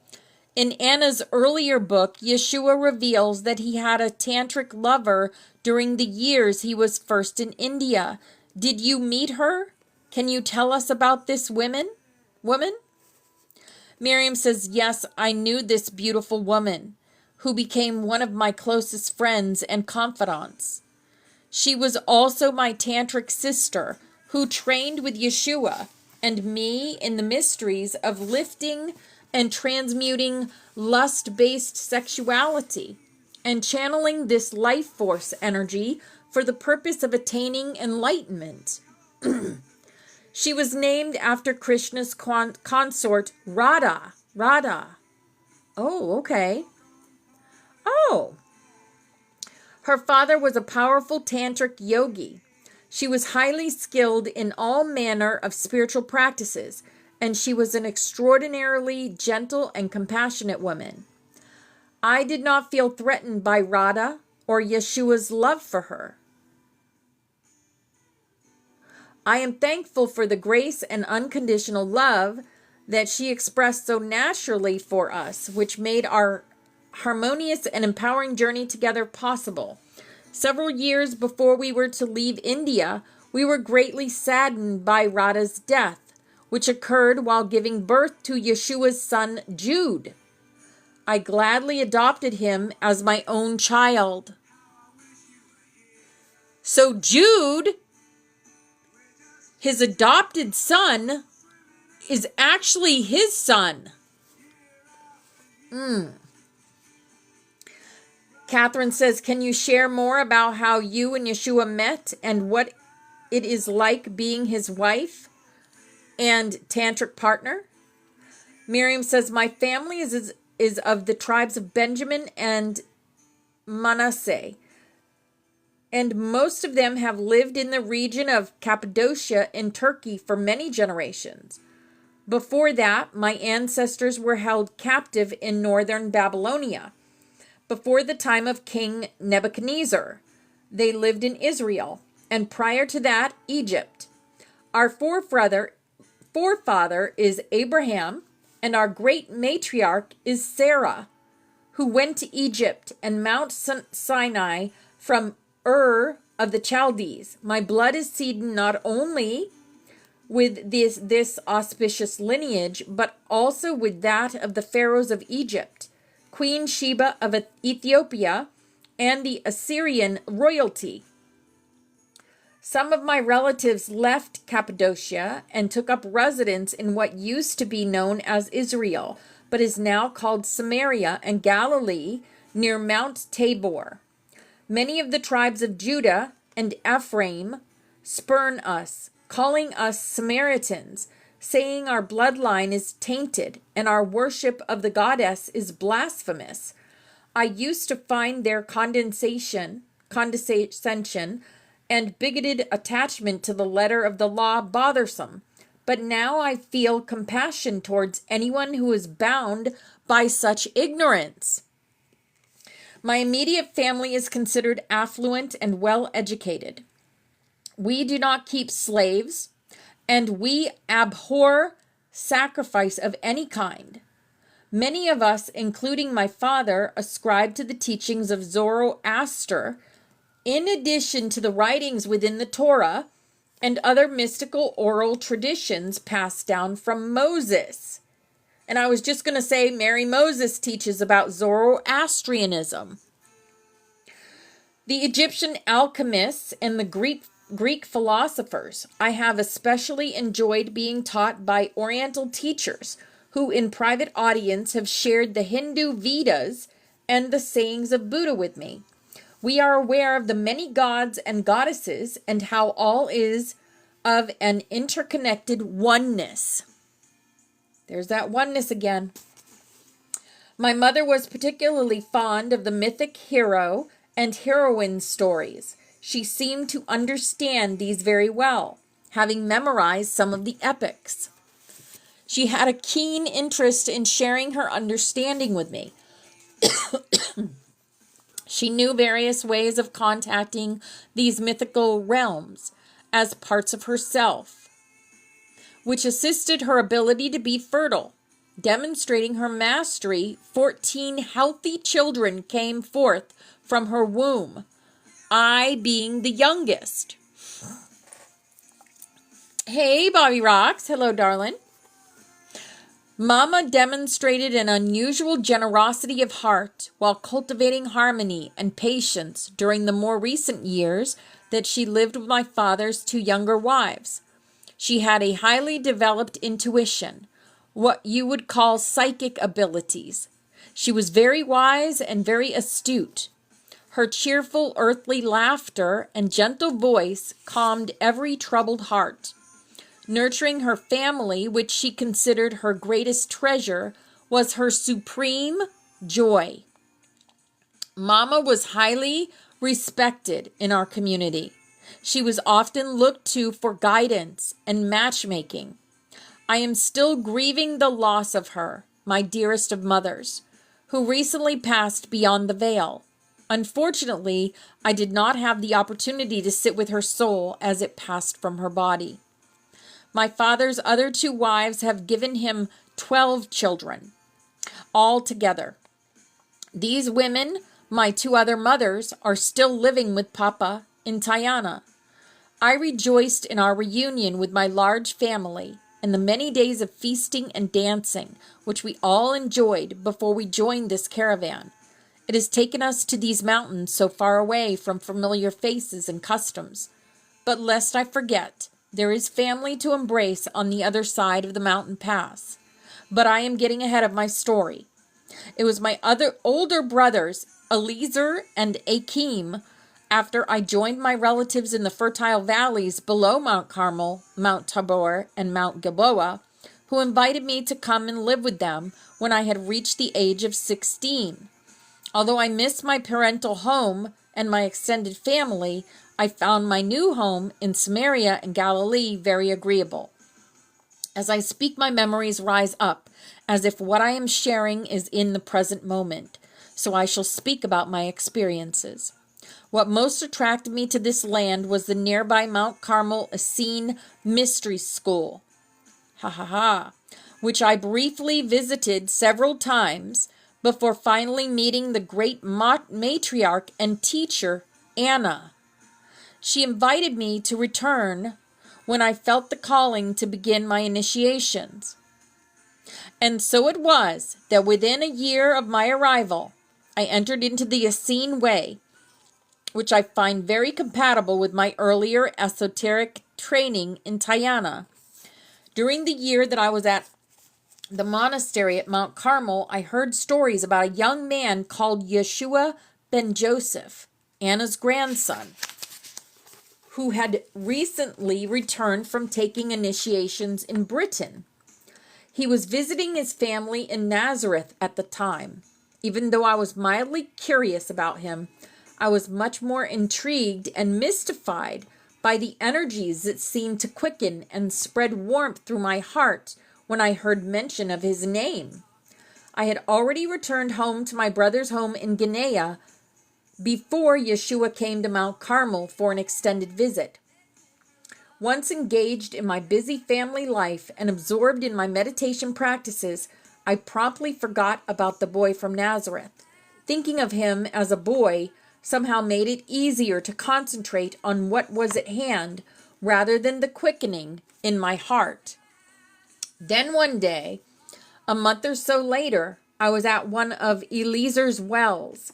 In Anna's earlier book, Yeshua reveals that he had a tantric lover during the years he was first in India. Did you meet her? Can you tell us about this woman? Miriam says, yes, I knew this beautiful woman, who became one of my closest friends and confidants. She was also my tantric sister, who trained with Yeshua and me in the mysteries of lifting and transmuting lust-based sexuality and channeling this life force energy for the purpose of attaining enlightenment. She was named after Krishna's consort, Radha. Oh, okay. Oh. Her father was a powerful tantric yogi. She was highly skilled in all manner of spiritual practices, and she was an extraordinarily gentle and compassionate woman. I did not feel threatened by Radha or Yeshua's love for her. I am thankful for the grace and unconditional love that she expressed so naturally for us, which made our harmonious and empowering journey together possible. Several years before we were to leave India, we were greatly saddened by Radha's death, which occurred while giving birth to Yeshua's son Jude. I gladly adopted him as my own child. So Jude, his adopted son, is actually his son. Catherine says, can you share more about how you and Yeshua met and what it is like being his wife and tantric partner? Miriam says, my family is of the tribes of Benjamin and Manasseh, and most of them have lived in the region of Cappadocia in Turkey for many generations. Before that, my ancestors were held captive in northern Babylonia. Before the time of King Nebuchadnezzar, they lived in Israel, and prior to that, Egypt. Our forefather is Abraham, and our great matriarch is Sarah, who went to Egypt and Mount Sinai from Ur of the Chaldees. My blood is seeded not only with this auspicious lineage, but also with that of the pharaohs of Egypt, Queen Sheba of Ethiopia, and the Assyrian royalty. Some of my relatives left Cappadocia and took up residence in what used to be known as Israel, but is now called Samaria and Galilee near Mount Tabor. Many of the tribes of Judah and Ephraim spurn us, calling us Samaritans, saying our bloodline is tainted and our worship of the goddess is blasphemous. I used to find their condescension, and bigoted attachment to the letter of the law bothersome, but now I feel compassion towards anyone who is bound by such ignorance. My immediate family is considered affluent and well-educated. We do not keep slaves, and we abhor sacrifice of any kind. Many of us, including my father, ascribe to the teachings of Zoroaster, in addition to the writings within the Torah and other mystical oral traditions passed down from Moses. And I was just going to say, Mary Moses teaches about Zoroastrianism. The Egyptian alchemists and the Greek philosophers. I have especially enjoyed being taught by Oriental teachers who in private audience have shared the Hindu Vedas and the sayings of Buddha with me. We are aware of the many gods and goddesses and how all is of an interconnected oneness. There's that oneness again. My mother was particularly fond of the mythic hero and heroine stories. She seemed to understand these very well, having memorized some of the epics. She had a keen interest in sharing her understanding with me. She knew various ways of contacting these mythical realms as parts of herself, which assisted her ability to be fertile. Demonstrating her mastery, 14 healthy children came forth from her womb, I being the youngest. Hey, Bobby Rocks. Hello, darling. Mama demonstrated an unusual generosity of heart while cultivating harmony and patience during the more recent years that she lived with my father's two younger wives. She had a highly developed intuition, what you would call psychic abilities. She was very wise and very astute. Her cheerful earthly laughter and gentle voice calmed every troubled heart. Nurturing her family, which she considered her greatest treasure, was her supreme joy. Mama was highly respected in our community. She was often looked to for guidance and matchmaking. I am still grieving the loss of her, my dearest of mothers. who recently passed beyond the veil. Unfortunately, I did not have the opportunity to sit with her soul as it passed from her body. My father's other 2 wives have given him 12 children, all together. These women, my 2 other mothers, are still living with Papa in Tayana. I rejoiced in our reunion with my large family and the many days of feasting and dancing, which we all enjoyed before we joined this caravan. It has taken us to these mountains so far away from familiar faces and customs. But lest I forget, there is family to embrace on the other side of the mountain pass. But I am getting ahead of my story. It was my other older brothers, Eliezer and Achim, after I joined my relatives in the fertile valleys below Mount Carmel, Mount Tabor, and Mount Gilboa, who invited me to come and live with them when I had reached the age of 16. Although I missed my parental home and my extended family, I found my new home in Samaria and Galilee very agreeable. As I speak, my memories rise up, as if what I am sharing is in the present moment, so I shall speak about my experiences. What most attracted me to this land was the nearby Mount Carmel Essene Mystery School, which I briefly visited several times before finally meeting the great matriarch and teacher, Anna. She invited me to return when I felt the calling to begin my initiations. And so it was that within a year of my arrival, I entered into the Essene way, which I find very compatible with my earlier esoteric training in Tayana. During the year that I was at the monastery at Mount Carmel, I heard stories about a young man called Yeshua ben Joseph, Anna's grandson, who had recently returned from taking initiations in Britain. He was visiting his family in Nazareth at the time. Even though I was mildly curious about him, I was much more intrigued and mystified by the energies that seemed to quicken and spread warmth through my heart when I heard mention of his name. I had already returned home to my brother's home in Guinea before Yeshua came to Mount Carmel for an extended visit. Once engaged in my busy family life and absorbed in my meditation practices, I promptly forgot about the boy from Nazareth. Thinking of him as a boy somehow made it easier to concentrate on what was at hand rather than the quickening in my heart. Then one day, a month or so later, I was at one of Eliezer's wells.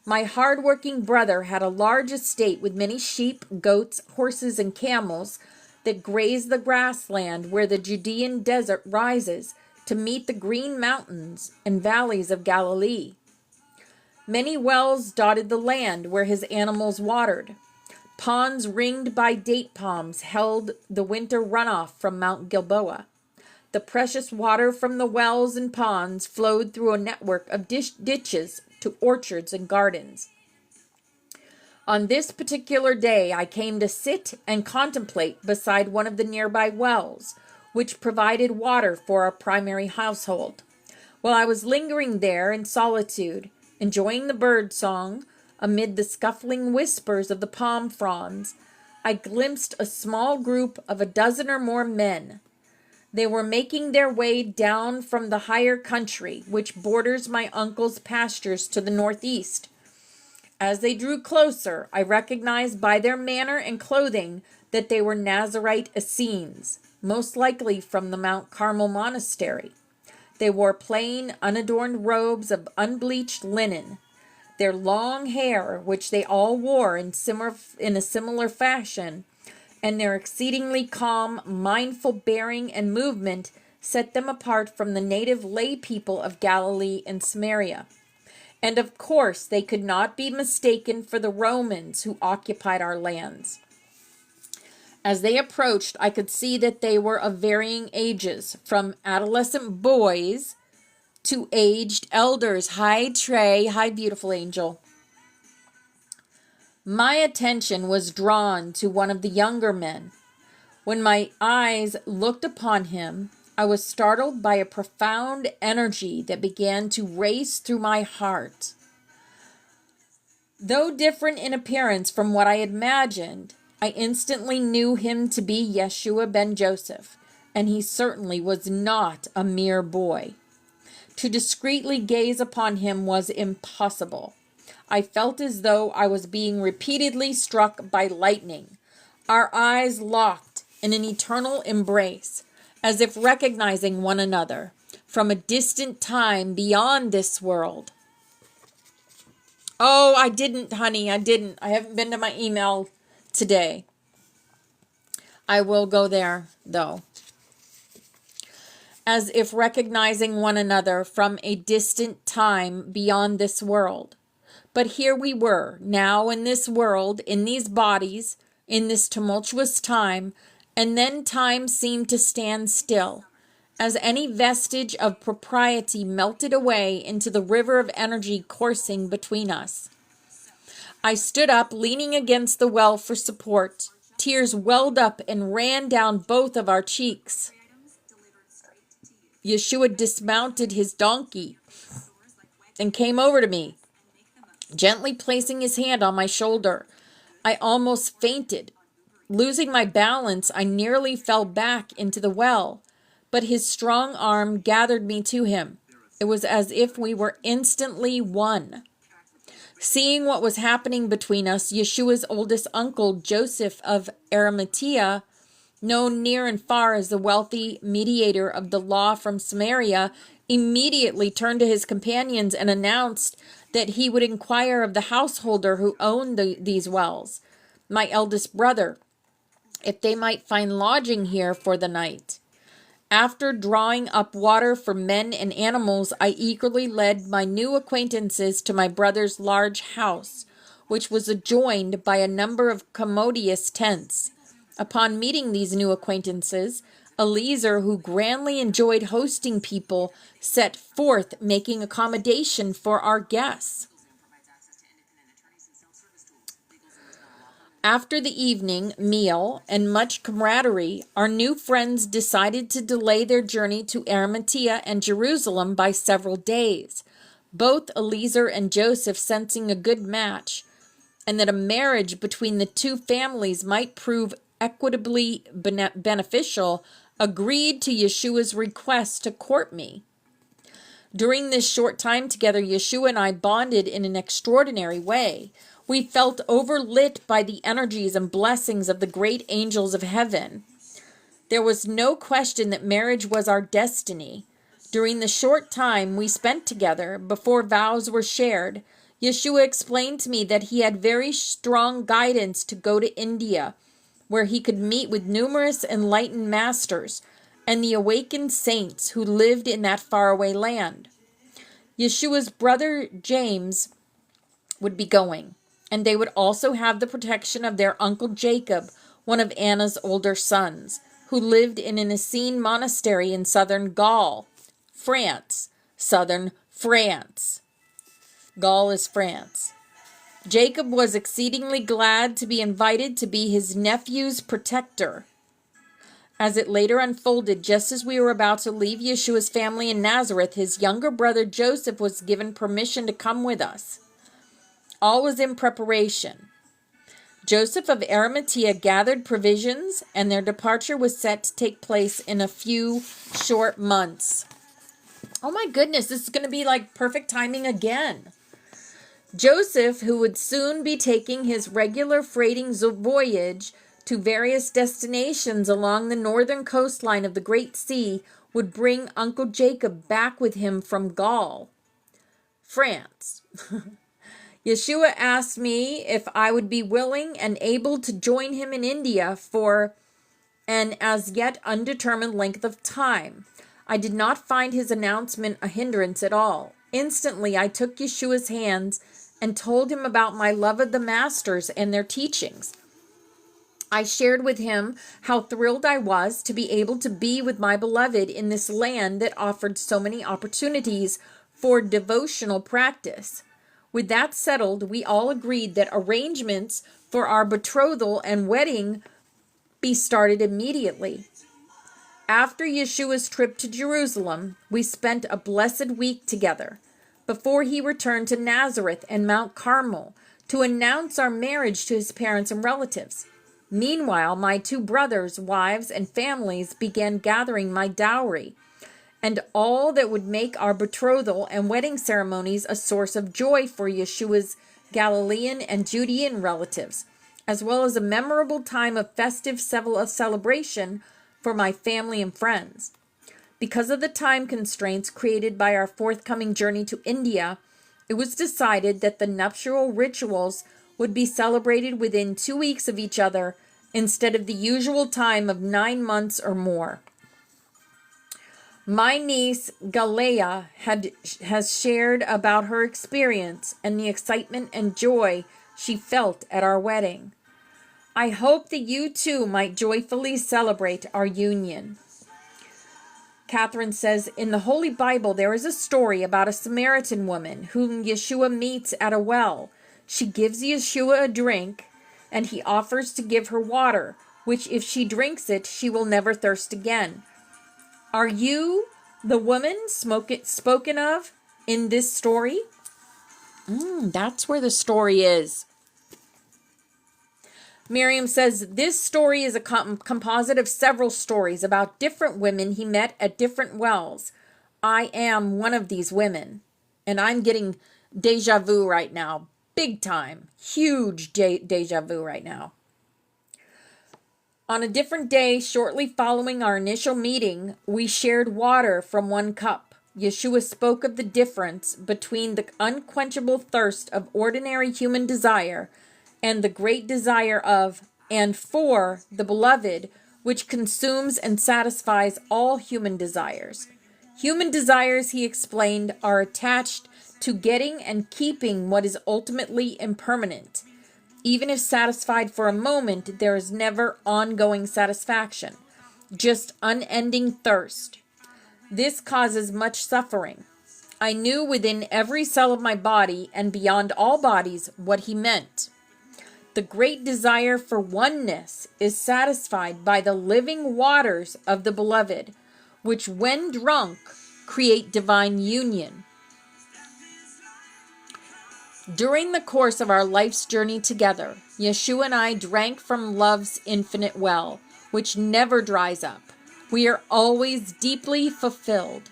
My hard-working brother had a large estate with many sheep, goats, horses, and camels that grazed the grassland where the Judean desert rises to meet the green mountains and valleys of Galilee. Many wells dotted the land where his animals watered. Ponds ringed by date palms held the winter runoff from Mount Gilboa. The precious water from the wells and ponds flowed through a network of ditches to orchards and gardens. On this particular day, I came to sit and contemplate beside one of the nearby wells, which provided water for our primary household. While I was lingering there in solitude, enjoying the bird song amid the scuffling whispers of the palm fronds, I glimpsed a small group of a dozen or more men. They were making their way down from the higher country, which borders my uncle's pastures to the northeast. As they drew closer, I recognized by their manner and clothing that they were Nazarite Essenes, most likely from the Mount Carmel monastery. They wore plain, unadorned robes of unbleached linen. Their long hair, which they all wore in a similar fashion, and their exceedingly calm, mindful bearing and movement set them apart from the native lay people of Galilee and Samaria. And of course, they could not be mistaken for the Romans who occupied our lands. As they approached, I could see that they were of varying ages, from adolescent boys to aged elders. Hi, Trey. Hi, beautiful angel. My attention was drawn to one of the younger men. When my eyes looked upon him, I was startled by a profound energy that began to race through my heart. Though different in appearance from what I had imagined, I instantly knew him to be Yeshua ben Joseph, and he certainly was not a mere boy. To discreetly gaze upon him was impossible. I felt as though I was being repeatedly struck by lightning. Our eyes locked in an eternal embrace, as if recognizing one another from a distant time beyond this world. Oh, I didn't, honey. I didn't. I haven't been to my email today. I will go there, though. As if recognizing one another from a distant time beyond this world. But here we were, now in this world, in these bodies, in this tumultuous time, and then time seemed to stand still, as any vestige of propriety melted away into the river of energy coursing between us. I stood up, leaning against the well for support. Tears welled up and ran down both of our cheeks. Yeshua dismounted his donkey and came over to me, gently placing his hand on my shoulder. I almost fainted. Losing my balance, I nearly fell back into the well, but his strong arm gathered me to him. It was as if we were instantly one. Seeing what was happening between us, Yeshua's oldest uncle, Joseph of Arimathea, known near and far as the wealthy mediator of the law from Samaria, immediately turned to his companions and announced that he would inquire of the householder who owned these wells, my eldest brother, if they might find lodging here for the night. After drawing up water for men and animals, I eagerly led my new acquaintances to my brother's large house, which was adjoined by a number of commodious tents. Upon meeting these new acquaintances, Eliezer, who grandly enjoyed hosting people, set forth making accommodation for our guests. After the evening meal and much camaraderie, our new friends decided to delay their journey to Arimathea and Jerusalem by several days, both Eliezer and Joseph sensing a good match, and that a marriage between the two families might prove equitably beneficial, agreed to Yeshua's request to court me. During this short time together, Yeshua and I bonded in an extraordinary way. We felt overlit by the energies and blessings of the great angels of heaven. There was no question that marriage was our destiny. During the short time we spent together, before vows were shared, Yeshua explained to me that he had very strong guidance to go to India, where he could meet with numerous enlightened masters and the awakened saints who lived in that faraway land. Yeshua's brother James would be going, and they would also have the protection of their uncle Jacob, one of Anna's older sons, who lived in an Essene monastery in southern Gaul, France. Southern France. Gaul is France. Jacob was exceedingly glad to be invited to be his nephew's protector. As it later unfolded, just as we were about to leave Yeshua's family in Nazareth, his younger brother Joseph was given permission to come with us. All was in preparation. Joseph of Arimathea gathered provisions, and their departure was set to take place in a few short months. Oh my goodness, this is going to be like perfect timing again. Joseph, who would soon be taking his regular freighting voyage to various destinations along the northern coastline of the Great Sea, would bring Uncle Jacob back with him from Gaul, France. Yeshua asked me if I would be willing and able to join him in India for an as yet undetermined length of time. I did not find his announcement a hindrance at all. Instantly, I took Yeshua's hands and told him about my love of the masters and their teachings. I shared with him how thrilled I was to be able to be with my beloved in this land that offered so many opportunities for devotional practice. With that settled, we all agreed that arrangements for our betrothal and wedding be started immediately. After Yeshua's trip to Jerusalem, we spent a blessed week together before he returned to Nazareth and Mount Carmel to announce our marriage to his parents and relatives. Meanwhile, my 2 brothers, wives, and families began gathering my dowry and all that would make our betrothal and wedding ceremonies a source of joy for Yeshua's Galilean and Judean relatives, as well as a memorable time of festive celebration for my family and friends. Because of the time constraints created by our forthcoming journey to India, it was decided that the nuptial rituals would be celebrated within 2 weeks of each other instead of the usual time of 9 months or more. My niece Galea has shared about her experience and the excitement and joy she felt at our wedding. I hope that you too might joyfully celebrate our union. Catherine says, in the Holy Bible, there is a story about a Samaritan woman whom Yeshua meets at a well. She gives Yeshua a drink, and he offers to give her water, which if she drinks it, she will never thirst again. Are you the woman spoken of in this story? That's where the story is. Miriam says, this story is a composite of several stories about different women he met at different wells. I am one of these women, and I'm getting deja vu right now. Big time. Huge deja vu right now. On a different day, shortly following our initial meeting, we shared water from 1 cup. Yeshua spoke of the difference between the unquenchable thirst of ordinary human desire and the great desire of and for the beloved, which consumes and satisfies all human desires. Human desires, he explained, are attached to getting and keeping what is ultimately impermanent. Even if satisfied for a moment, there is never ongoing satisfaction, just unending thirst. This causes much suffering. I knew within every cell of my body and beyond all bodies what he meant. The great desire for oneness is satisfied by the living waters of the beloved, which when drunk create divine union. During the course of our life's journey together, Yeshua and I drank from love's infinite well, which never dries up. We are always deeply fulfilled.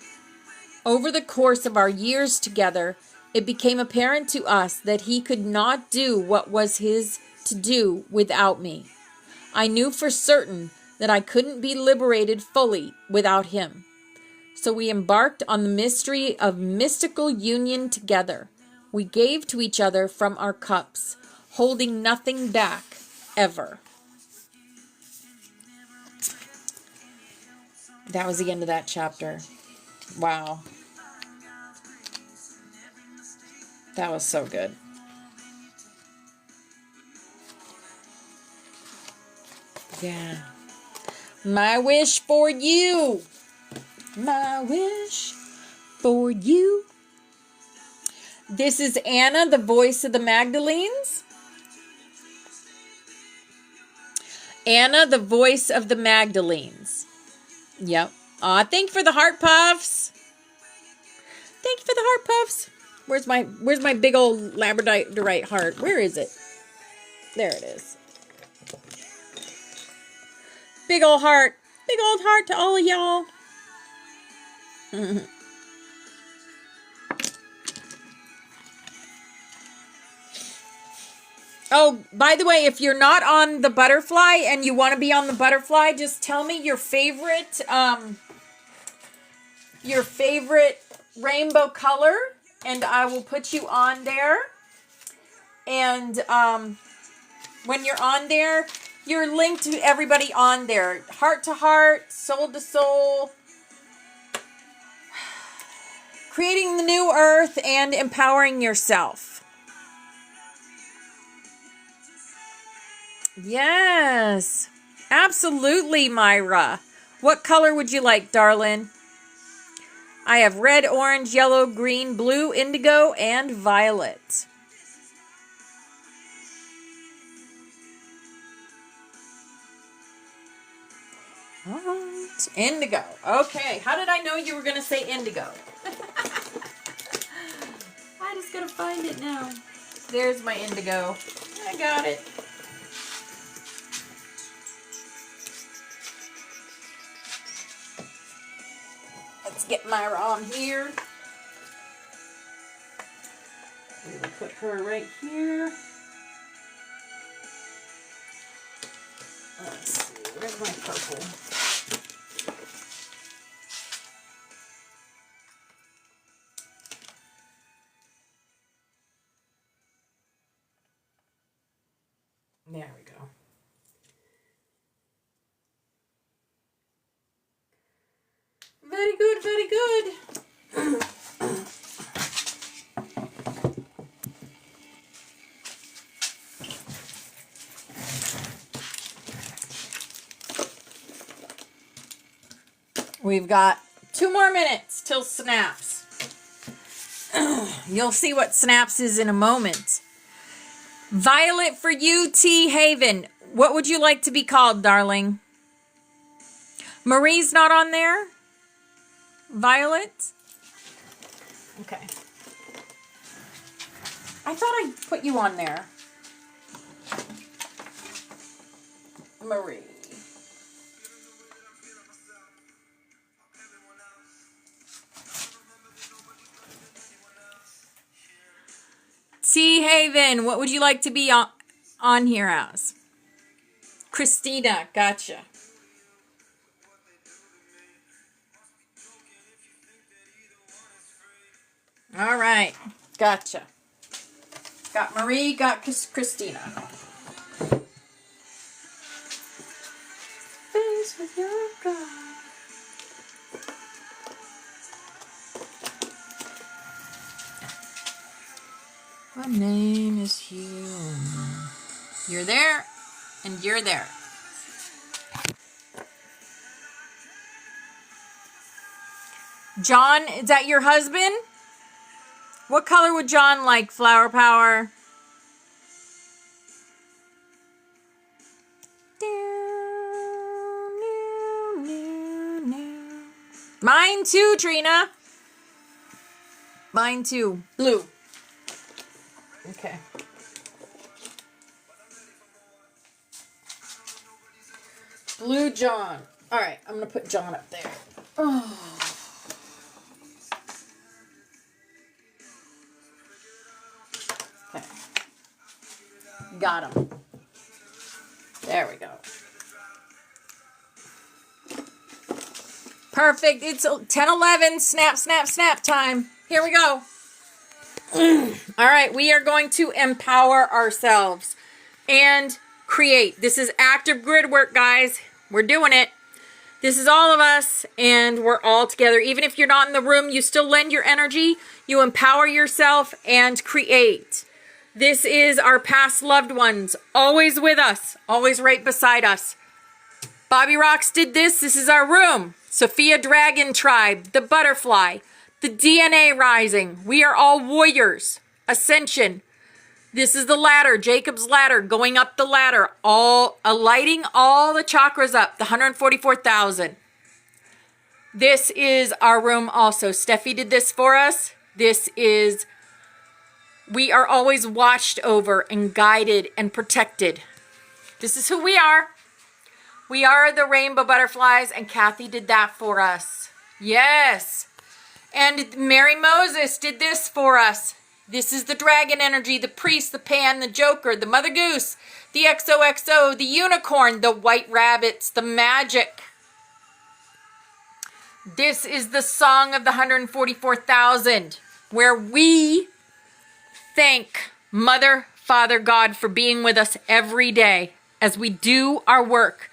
Over the course of our years together, it became apparent to us that he could not do what was his to do without me. I knew for certain that I couldn't be liberated fully without him. So we embarked on the mystery of mystical union together. We gave to each other from our cups, holding nothing back, ever. That was the end of that chapter. Wow. That was so good. Yeah. My wish for you. My wish for you. This is Anna, the voice of the Magdalenes. Anna, the voice of the Magdalenes. Yep. Aw, thank you for the heart puffs. Thank you for the heart puffs. Where's my big old labradorite heart? Where is it? There it is. Big old heart. Big old heart to all of y'all. Oh, by the way, if you're not on the butterfly and you want to be on the butterfly, just tell me your favorite rainbow color, and I will put you on there. And when you're on there, you're linked to everybody on there. Heart to heart, soul to soul, creating the new earth, and empowering yourself. Yes, absolutely, Myra. What color would you like, darling? I have red, orange, yellow, green, blue, indigo, and violet. What? Indigo. Okay. How did I know you were going to say indigo? I just got to find it now. There's my indigo. I got it. Let's get Myra on here. We will put her right here. Let's see, where's my purple? There we go. Very good, very good. We've got 2 more minutes till snaps. You'll see what snaps is in a moment. Violet for you, T. Haven. What would you like to be called, darling? Marie's not on there? Violet? Okay. I thought I put you on there. Marie. T. Haven, what would you like to be on here as? Christina, gotcha. All right, gotcha. Got Marie, got Christina. Face with your God. My name is Hugh. You're there, and you're there. John, is that your husband? What color would John like? Flower power. Mine too, Trina. Mine too. Blue. Okay. Blue John. All right, I'm going to put John up there. Oh. Okay. Got him. There we go. Perfect. It's 10:11. Snap, snap, snap time. Here we go. All right, we are going to empower ourselves and create. This is active grid work, guys. We're doing it. This is all of us, and we're all together. Even if you're not in the room, you still lend your energy. You empower yourself and create. This is our past loved ones, always with us, always right beside us. Bobby Rocks did this. This is our room. Sophia Dragon Tribe, the Butterfly, the DNA Rising. We are all warriors. Ascension. This is the ladder, Jacob's ladder, going up the ladder, lighting all the chakras up, the 144,000. This is our room also. Steffi did this for us. We are always watched over and guided and protected. This is who we are. We are the rainbow butterflies, and Kathy did that for us. Yes. And Mary Moses did this for us. This is the dragon energy, the priest, the pan, the joker, the mother goose, the XOXO, the unicorn, the white rabbits, the magic. This is the song of the 144,000, where we thank Mother, Father, God for being with us every day as we do our work.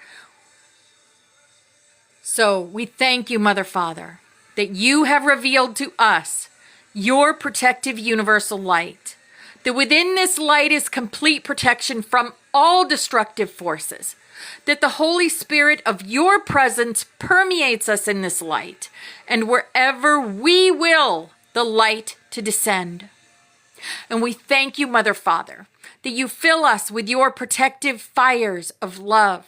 So we thank you, Mother, Father, that you have revealed to us your protective universal light. That within this light is complete protection from all destructive forces. That the Holy Spirit of your presence permeates us in this light. And wherever we will, the light to descend. And we thank you, Mother, Father, that you fill us with your protective fires of love.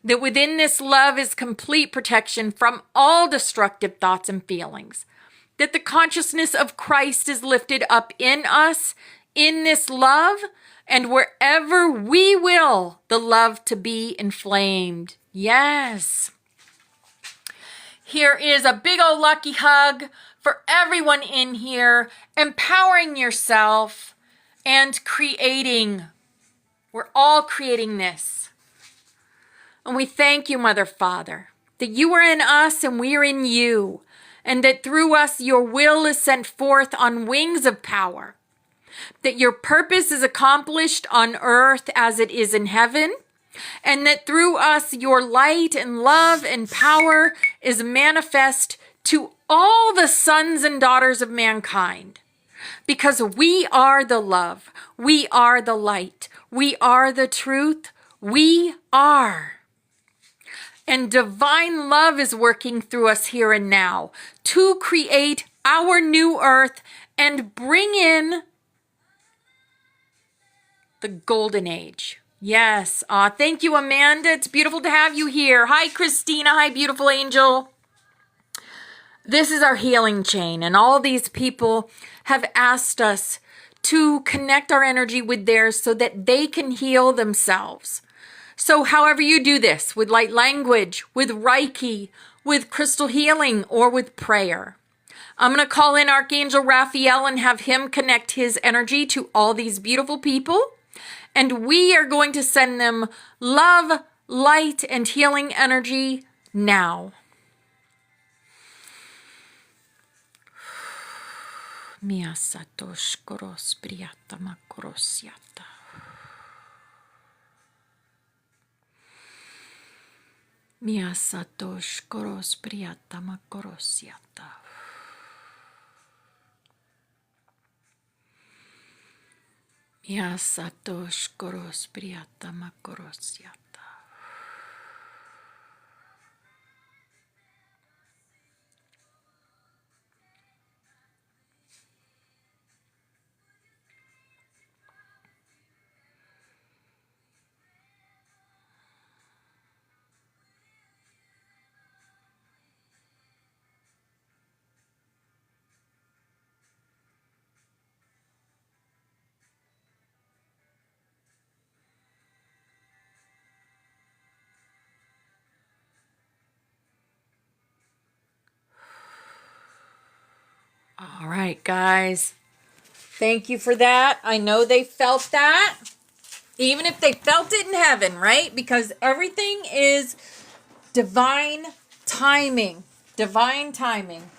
that within this love is complete protection from all destructive thoughts and feelings, that the consciousness of Christ is lifted up in us in this love, and wherever we will the love to be inflamed. Yes. Here is a big old lucky hug for everyone in here, empowering yourself and creating. We're all creating this. And we thank you, Mother, Father, that you are in us and we are in you, and that through us your will is sent forth on wings of power, that your purpose is accomplished on earth as it is in heaven, and that through us your light and love and power is manifest to all the sons and daughters of mankind. Because we are the love, we are the light, we are the truth, we are. And divine love is working through us here and now to create our new earth and bring in the golden age. Yes. Thank you, Amanda. It's beautiful to have you here. Hi, Christina. Hi, beautiful angel. This is our healing chain, and all these people have asked us to connect our energy with theirs so that they can heal themselves. So however you do this, with light language, with Reiki, with crystal healing, or with prayer. I'm going to call in Archangel Raphael and have him connect his energy to all these beautiful people. And we are going to send them love, light, and healing energy now. Mia satosh koros priyata makorosyata. Mia satosh koros priyata makorosyata. Mia satosh koros priyata makorosyata. All right, guys. Thank you for that. I know they felt that. Even if they felt it in heaven, right? Because everything is divine timing. Divine timing.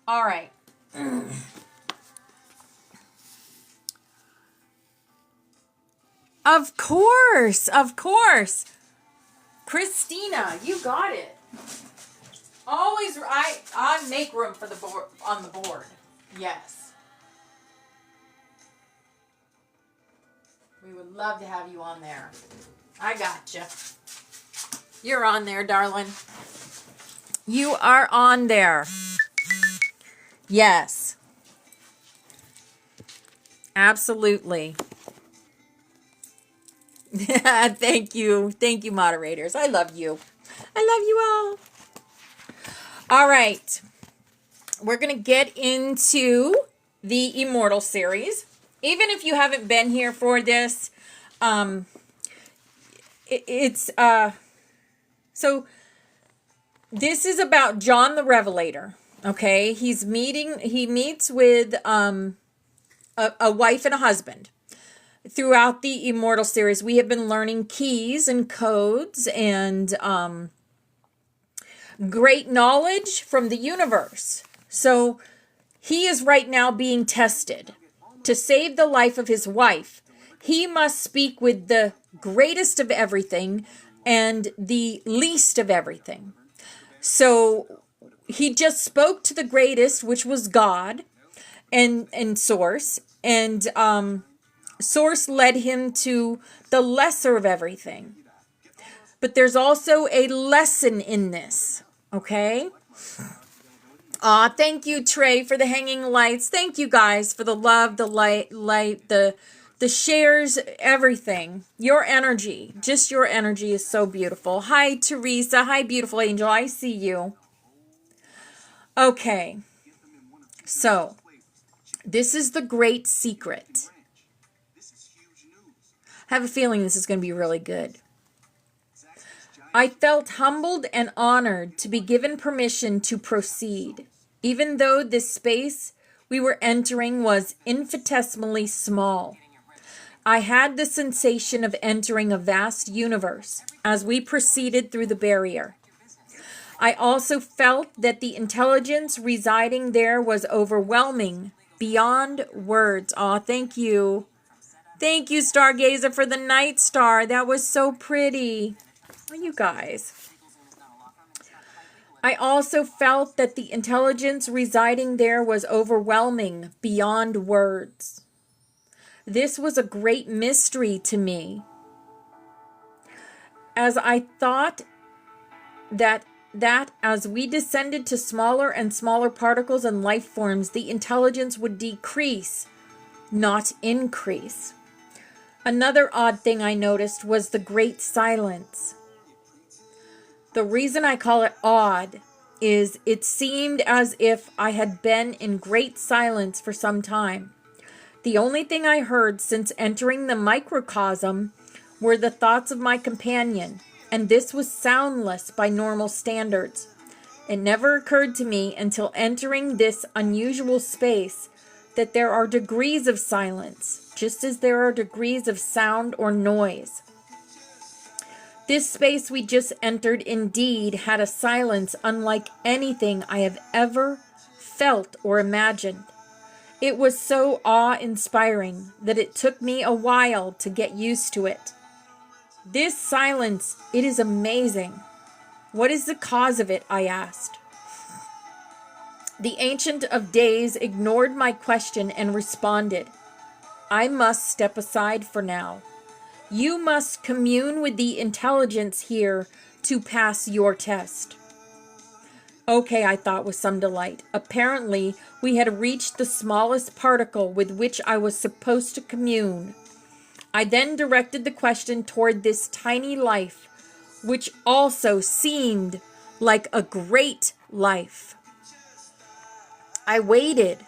All right. Of course. Of course. Christina, you got it. Always, I make room for the board on the board. Yes. We would love to have you on there. I gotcha. You're on there, darling. You are on there. Yes. Absolutely. Thank you. Thank you, moderators. I love you. I love you all. All right, we're going to get into the Immortal series. Even if you haven't been here for this, so this is about John the Revelator, okay? He meets with a wife and a husband. Throughout the Immortal series, we have been learning keys and codes and great knowledge from the universe. So he is right now being tested. To save the life of his wife, he must speak with the greatest of everything and the least of everything. So he just spoke to the greatest, which was God and Source. And Source led him to the lesser of everything. But there's also a lesson in this. Okay. Thank you, Trey, for the hanging lights. Thank you guys for the love, the light, the The shares, everything. Your energy, just your energy is so beautiful. Hi, Teresa. Hi, beautiful angel. I see you. Okay. So, this is the great secret. I have a feeling this is going to be really good. I felt humbled and honored to be given permission to proceed, even though this space we were entering was infinitesimally small. I had the sensation of entering a vast universe as we proceeded through the barrier. I also felt that the intelligence residing there was overwhelming, beyond words. Aw, thank you. Thank you, Stargazer, for the night star. That was so pretty. Oh, you guys. I also felt that the intelligence residing there was overwhelming, beyond words. This was a great mystery to me, as I thought that as we descended to smaller and smaller particles and life forms, the intelligence would decrease, not increase. Another odd thing I noticed was the great silence. The reason I call it odd is it seemed as if I had been in great silence for some time. The only thing I heard since entering the microcosm were the thoughts of my companion, and this was soundless by normal standards. It never occurred to me until entering this unusual space that there are degrees of silence, just as there are degrees of sound or noise. This space we just entered indeed had a silence unlike anything I have ever felt or imagined. It was so awe-inspiring that it took me a while to get used to it. This silence, it is amazing. What is the cause of it? I asked. The Ancient of Days ignored my question and responded, I must step aside for now. You must commune with the intelligence here to pass your test. Okay, I thought with some delight. Apparently, we had reached the smallest particle with which I was supposed to commune. I then directed the question toward this tiny life, which also seemed like a great life. I waited,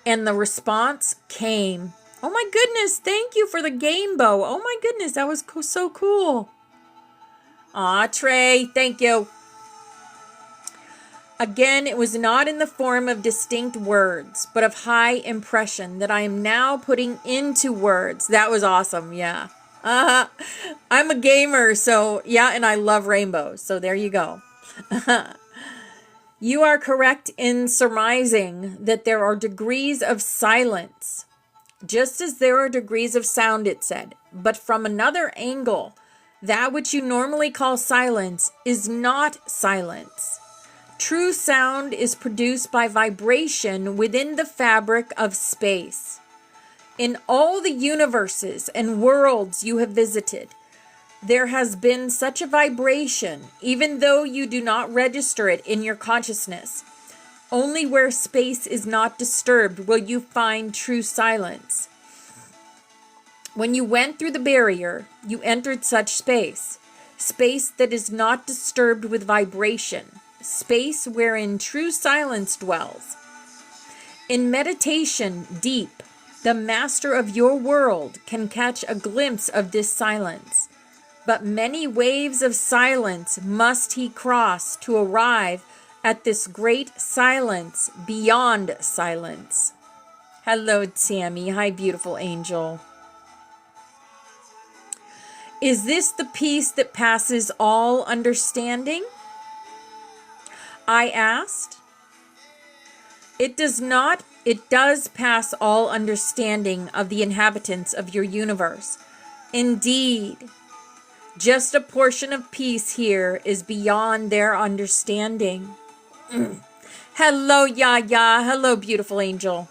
and the response came. Oh my goodness, thank you for the game bow. Oh my goodness, that was so cool. Aw, Trey, thank you. Again, it was not in the form of distinct words, but of high impression that I am now putting into words. That was awesome, yeah. I'm a gamer, so yeah, and I love rainbows, so there you go. You are correct in surmising that there are degrees of silence, just as there are degrees of sound, it said. But from another angle, that which you normally call silence is not silence. True sound is produced by vibration within the fabric of space. In all the universes and worlds you have visited, there has been such a vibration, even though you do not register it in your consciousness. Only where space is not disturbed will you find true silence. When you went through the barrier, you entered such space, space that is not disturbed with vibration, space wherein true silence dwells. In meditation deep, the master of your world can catch a glimpse of this silence, but many waves of silence must he cross to arrive at this great silence beyond silence. Hello, Tammy. Hi, beautiful angel. Is this the peace that passes all understanding? I asked. It does not. It does pass all understanding of the inhabitants of your universe. Indeed, just a portion of peace here is beyond their understanding. Hello, Yaya. Hello, beautiful angel.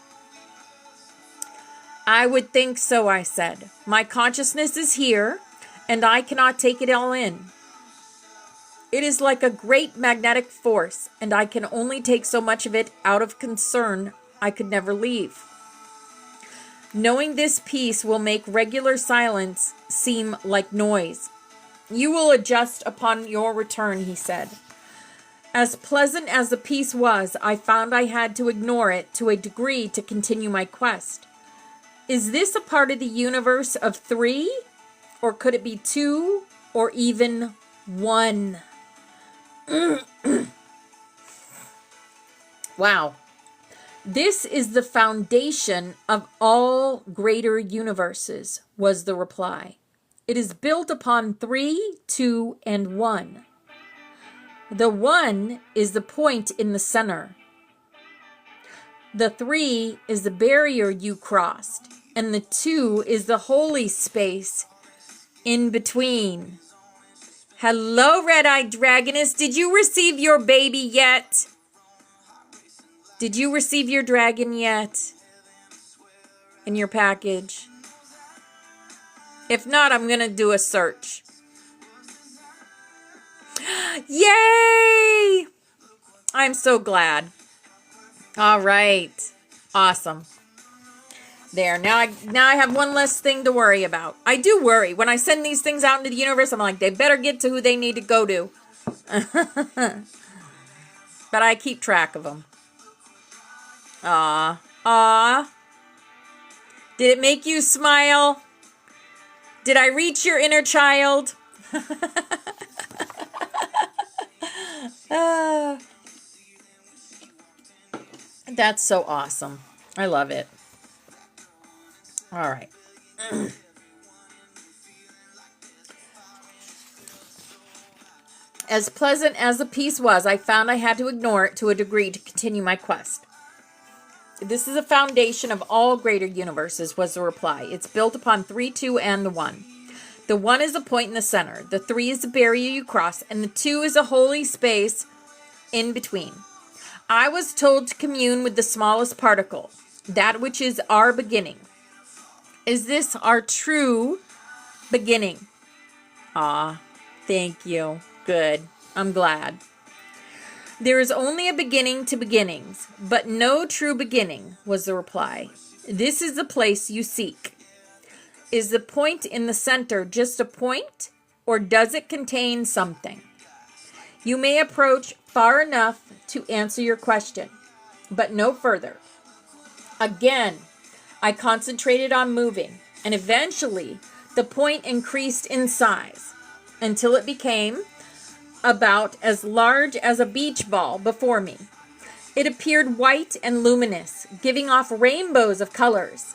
I would think so, I said. My consciousness is here, and I cannot take it all in. It is like a great magnetic force, and I can only take so much of it out of concern I could never leave. Knowing this peace will make regular silence seem like noise. You will adjust upon your return, he said. As pleasant as the peace was, I found I had to ignore it to a degree to continue my quest. Is this a part of the universe of 3? Or could it be 2 or even 1? Wow. This is the foundation of all greater universes, was the reply. It is built upon 3, 2, and 1. The 1 is the point in the center. The 3 is the barrier you crossed, and the 2 is the holy space in between. Hello, Red-Eyed Dragoness. Did you receive your baby yet? Did you receive your dragon yet? In your package? If not, I'm going to do a search. Yay! I'm so glad. All right. Awesome. There. Now I have one less thing to worry about. I do worry. When I send these things out into the universe, I'm like, they better get to who they need to go to. But I keep track of them. Aw. Aw. Did it make you smile? Did I reach your inner child? That's so awesome. I love it. All right. As pleasant as the peace was, I found I had to ignore it to a degree to continue my quest. This is a foundation of all greater universes, was the reply. It's built upon 3, 2, and the 1. The 1 is a point in the center. The 3 is the barrier you cross, and the 2 is a holy space in between. I was told to commune with the smallest particle, that which is our beginning. Is this our true beginning? Ah, thank you. Good. I'm glad. There is only a beginning to beginnings, but no true beginning, was the reply. This is the place you seek. Is the point in the center just a point, or does it contain something? You may approach far enough to answer your question, but no further. Again, I concentrated on moving, and eventually the point increased in size until it became about as large as a beach ball before me. It appeared white and luminous, giving off rainbows of colors.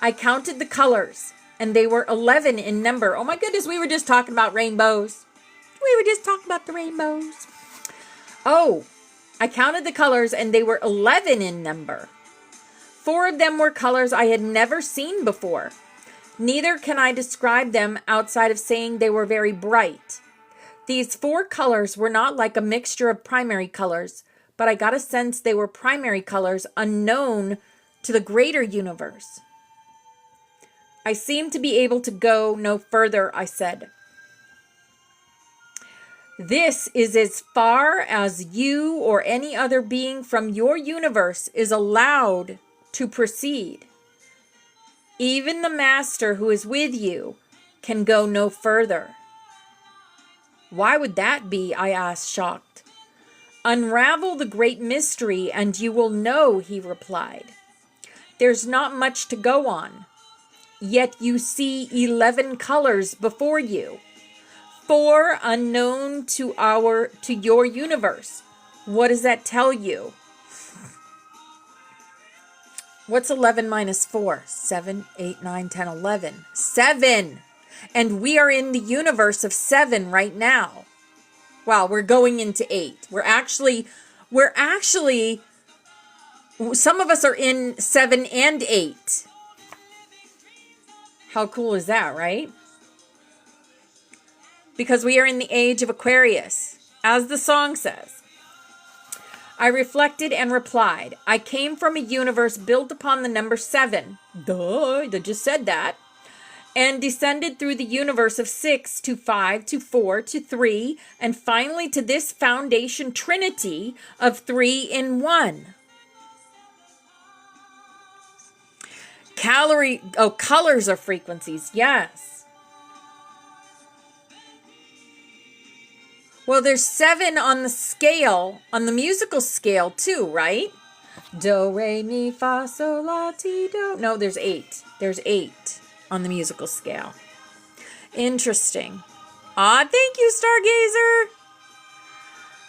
I counted the colors, and they were 11 in number. Oh my goodness, we were just talking about rainbows. We were just talking about the rainbows. Oh, I counted the colors, and they were 11 in number. 4 of them were colors I had never seen before. Neither can I describe them outside of saying they were very bright. These 4 colors were not like a mixture of primary colors, but I got a sense they were primary colors unknown to the greater universe. I seemed to be able to go no further, I said. This is as far as you or any other being from your universe is allowed to proceed. Even the master who is with you can go no further. Why would that be? I asked, shocked. Unravel the great mystery and you will know, he replied. There's not much to go on. Yet you see 11 colors before you. 4 unknown to your universe. What does that tell you? What's 11 minus 4? 7, 8, 9, 10, 11. 7! And we are in the universe of 7 right now. Well, we're going into 8. We're actually, some of us are in 7 and 8. How cool is that, right? Because we are in the age of Aquarius, as the song says. I reflected and replied, I came from a universe built upon the number 7. Duh, they just said that. And descended through the universe of 6 to 5 to 4 to 3, and finally to this foundation trinity of 3 in 1. Colors are frequencies. Yes. Well, there's 7 on the scale, on the musical scale too, right? Do, re, mi, fa, sol, la, ti, do. No, there's 8. There's 8 on the musical scale. Interesting. Thank you, Stargazer.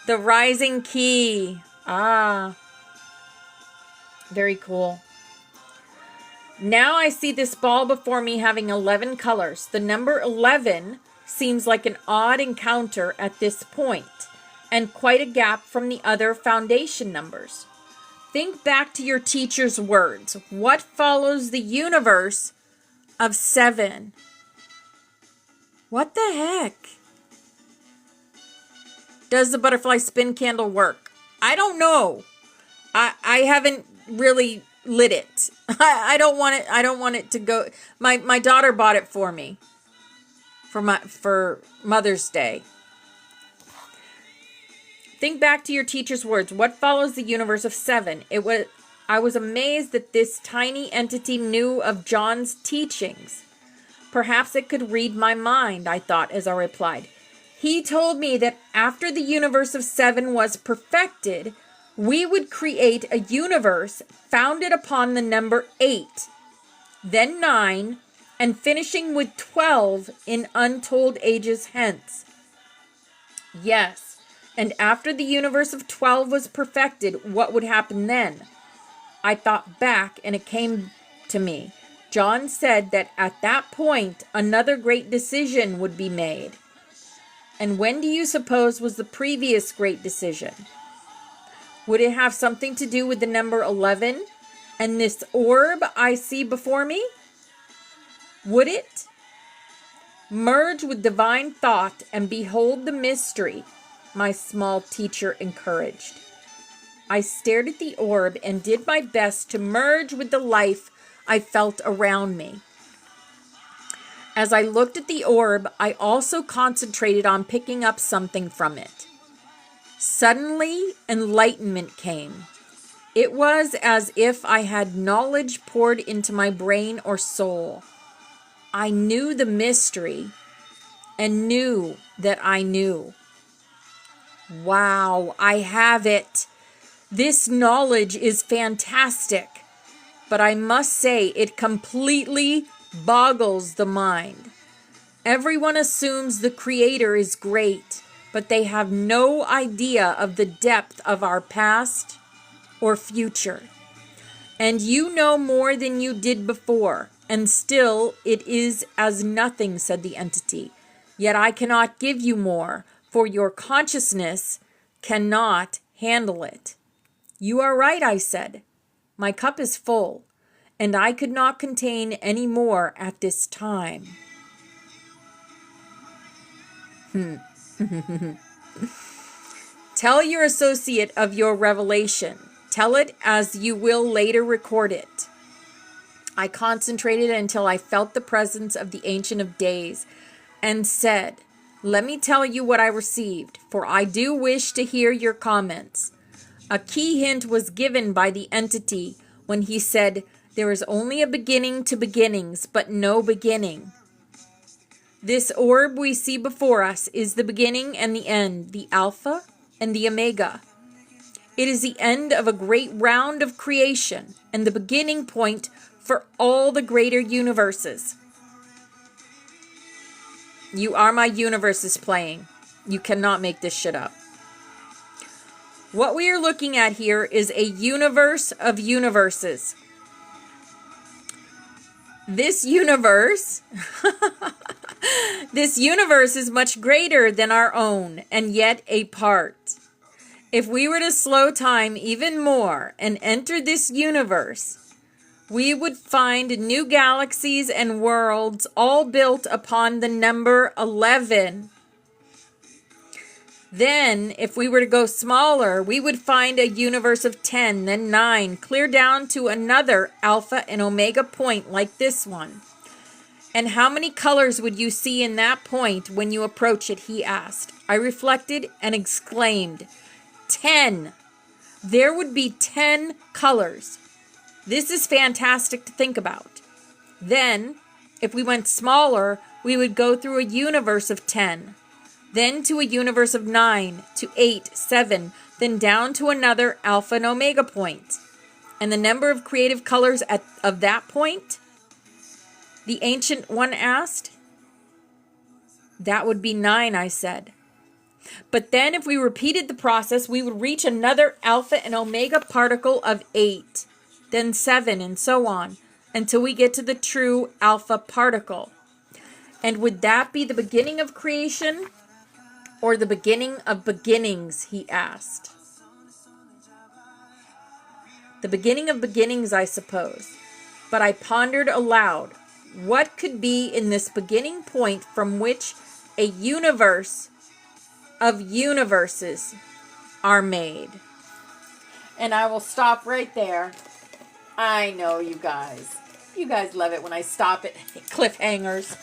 The rising key. Very cool. Now I see this ball before me having 11 colors. The number 11 seems like an odd encounter at this point, and quite a gap from the other foundation numbers. Think back to your teacher's words. What follows the universe of 7? What the heck? Does the butterfly spin candle work? I don't know. I haven't really lit it. I don't want it to go. My daughter bought it for me for Mother's Day. Think back to your teacher's words. What follows the universe of 7? I was amazed that this tiny entity knew of John's teachings. Perhaps it could read my mind, I thought as I replied. He told me that after the universe of 7 was perfected, we would create a universe founded upon the number 8, then 9, and finishing with 12 in untold ages hence. Yes, and after the universe of 12 was perfected, what would happen then? I thought back, and it came to me. John said that at that point, another great decision would be made. And when do you suppose was the previous great decision? Would it have something to do with the number 11 and this orb I see before me? Would it? Merge with divine thought and behold the mystery, my small teacher encouraged. I stared at the orb and did my best to merge with the life I felt around me. As I looked at the orb, I also concentrated on picking up something from it. Suddenly, enlightenment came. It was as if I had knowledge poured into my brain or soul. I knew the mystery and knew that I knew. Wow, I have it. This knowledge is fantastic, but I must say it completely boggles the mind. Everyone assumes the Creator is great, but they have no idea of the depth of our past or future. And you know more than you did before, and still it is as nothing, said the entity. Yet I cannot give you more, for your consciousness cannot handle it. You are right, I said. My cup is full, and I could not contain any more at this time. Tell your associate of your revelation. Tell it as you will later record it. I concentrated until I felt the presence of the Ancient of Days and said, let me tell you what I received, for I do wish to hear your comments. A key hint was given by the entity when he said, there is only a beginning to beginnings, but no beginning. This orb we see before us is the beginning and the end, the Alpha and the Omega. It is the end of a great round of creation and the beginning point for all the greater universes. You Are My Universe is playing. You cannot make this shit up. What we are looking at here is a universe of universes. This universe is much greater than our own, and yet a part. If we were to slow time even more and enter this universe, we would find new galaxies and worlds all built upon the number 11. Then, if we were to go smaller, we would find a universe of 10, then 9, clear down to another Alpha and Omega point like this one. And how many colors would you see in that point when you approach it, he asked. I reflected and exclaimed, 10. There would be 10 colors. This is fantastic to think about. Then, if we went smaller, we would go through a universe of 10, then to a universe of 9, to 8, 7, then down to another alpha and omega point. And the number of creative colors of that point, the Ancient One asked, that would be 9, I said. But then if we repeated the process, we would reach another alpha and omega particle of 8, then 7, and so on, until we get to the true alpha particle. And would that be the beginning of creation or the beginning of beginnings, he asked. The beginning of beginnings, I suppose. But I pondered aloud, what could be in this beginning point from which a universe of universes are made? And I will stop right there. I know you guys. You guys love it when I stop at cliffhangers.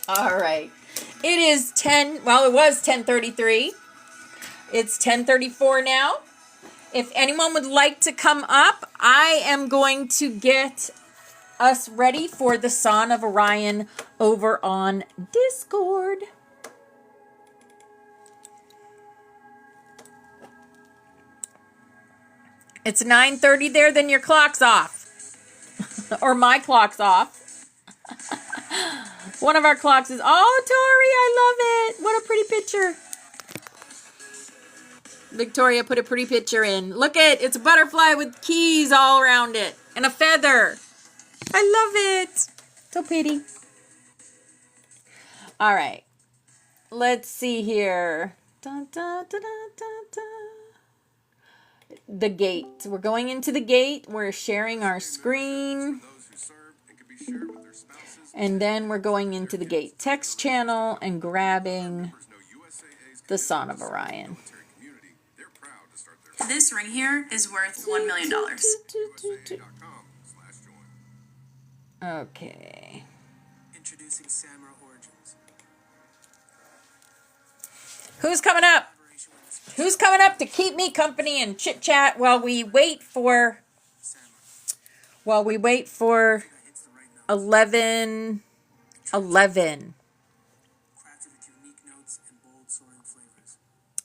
All right. It is 10, well, it was 10:33. It's 10:34 now. If anyone would like to come up, I am going to get us ready for the Son of Orion over on Discord. It's 9:30 there, then your clock's off. Or my clock's off. One of our clocks is, oh, Tori, I love it. What a pretty picture. Victoria put a pretty picture in. Look at, it's a butterfly with keys all around it and a feather. I love it. So pretty. All right. Let's see here. Dun, dun, dun, dun, dun, dun. The gate. We're going into the gate. We're sharing our screen. And then we're going into the gate text channel and grabbing the Son of Orion. This ring here is worth $1 million. Okay. Introducing Samra Origins. Who's coming up? Who's coming up to keep me company and chit chat while we wait for 11.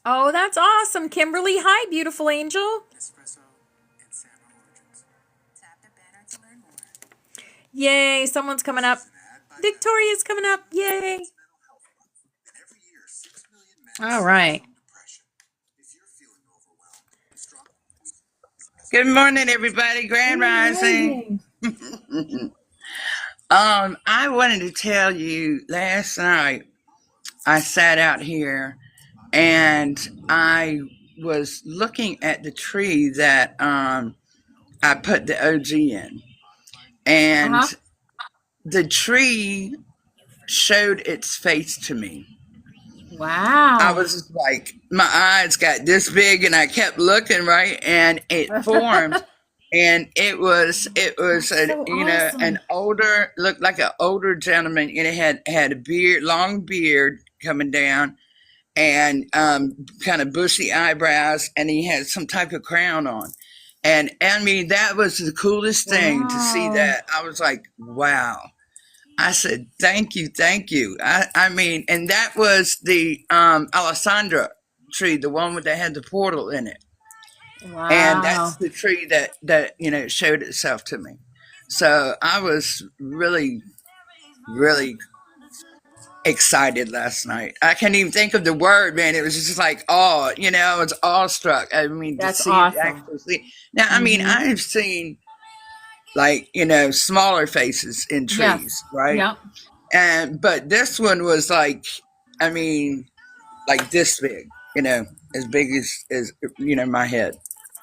Oh, that's awesome, Kimberly. Hi, beautiful angel. Yay, someone's coming up. Victoria's coming up. Yay. All right. Good morning, everybody. Grand Rising. I wanted to tell you, last night I sat out here and I was looking at the tree that I put the OG in, and the tree showed its face to me. Wow. I was just like, my eyes got this big, and I kept looking, right, and it formed. And it was So awesome. an older, looked like an older gentleman, and it had a beard, long beard coming down, and kind of bushy eyebrows, and he had some type of crown on. And I mean, that was the coolest thing to see that. I was like, wow. I said, thank you, thank you. I mean, and that was the Alessandra tree, the one that had the portal in it. Wow. And that's the tree that showed itself to me. So I was really, really excited last night. I can't even think of the word, man. It was just like, I was awestruck. I mean, That's to see awesome. actually see. Now, I mean, I've seen smaller faces in trees, right? Yep. But this one was like, I mean, like this big, as big as my head.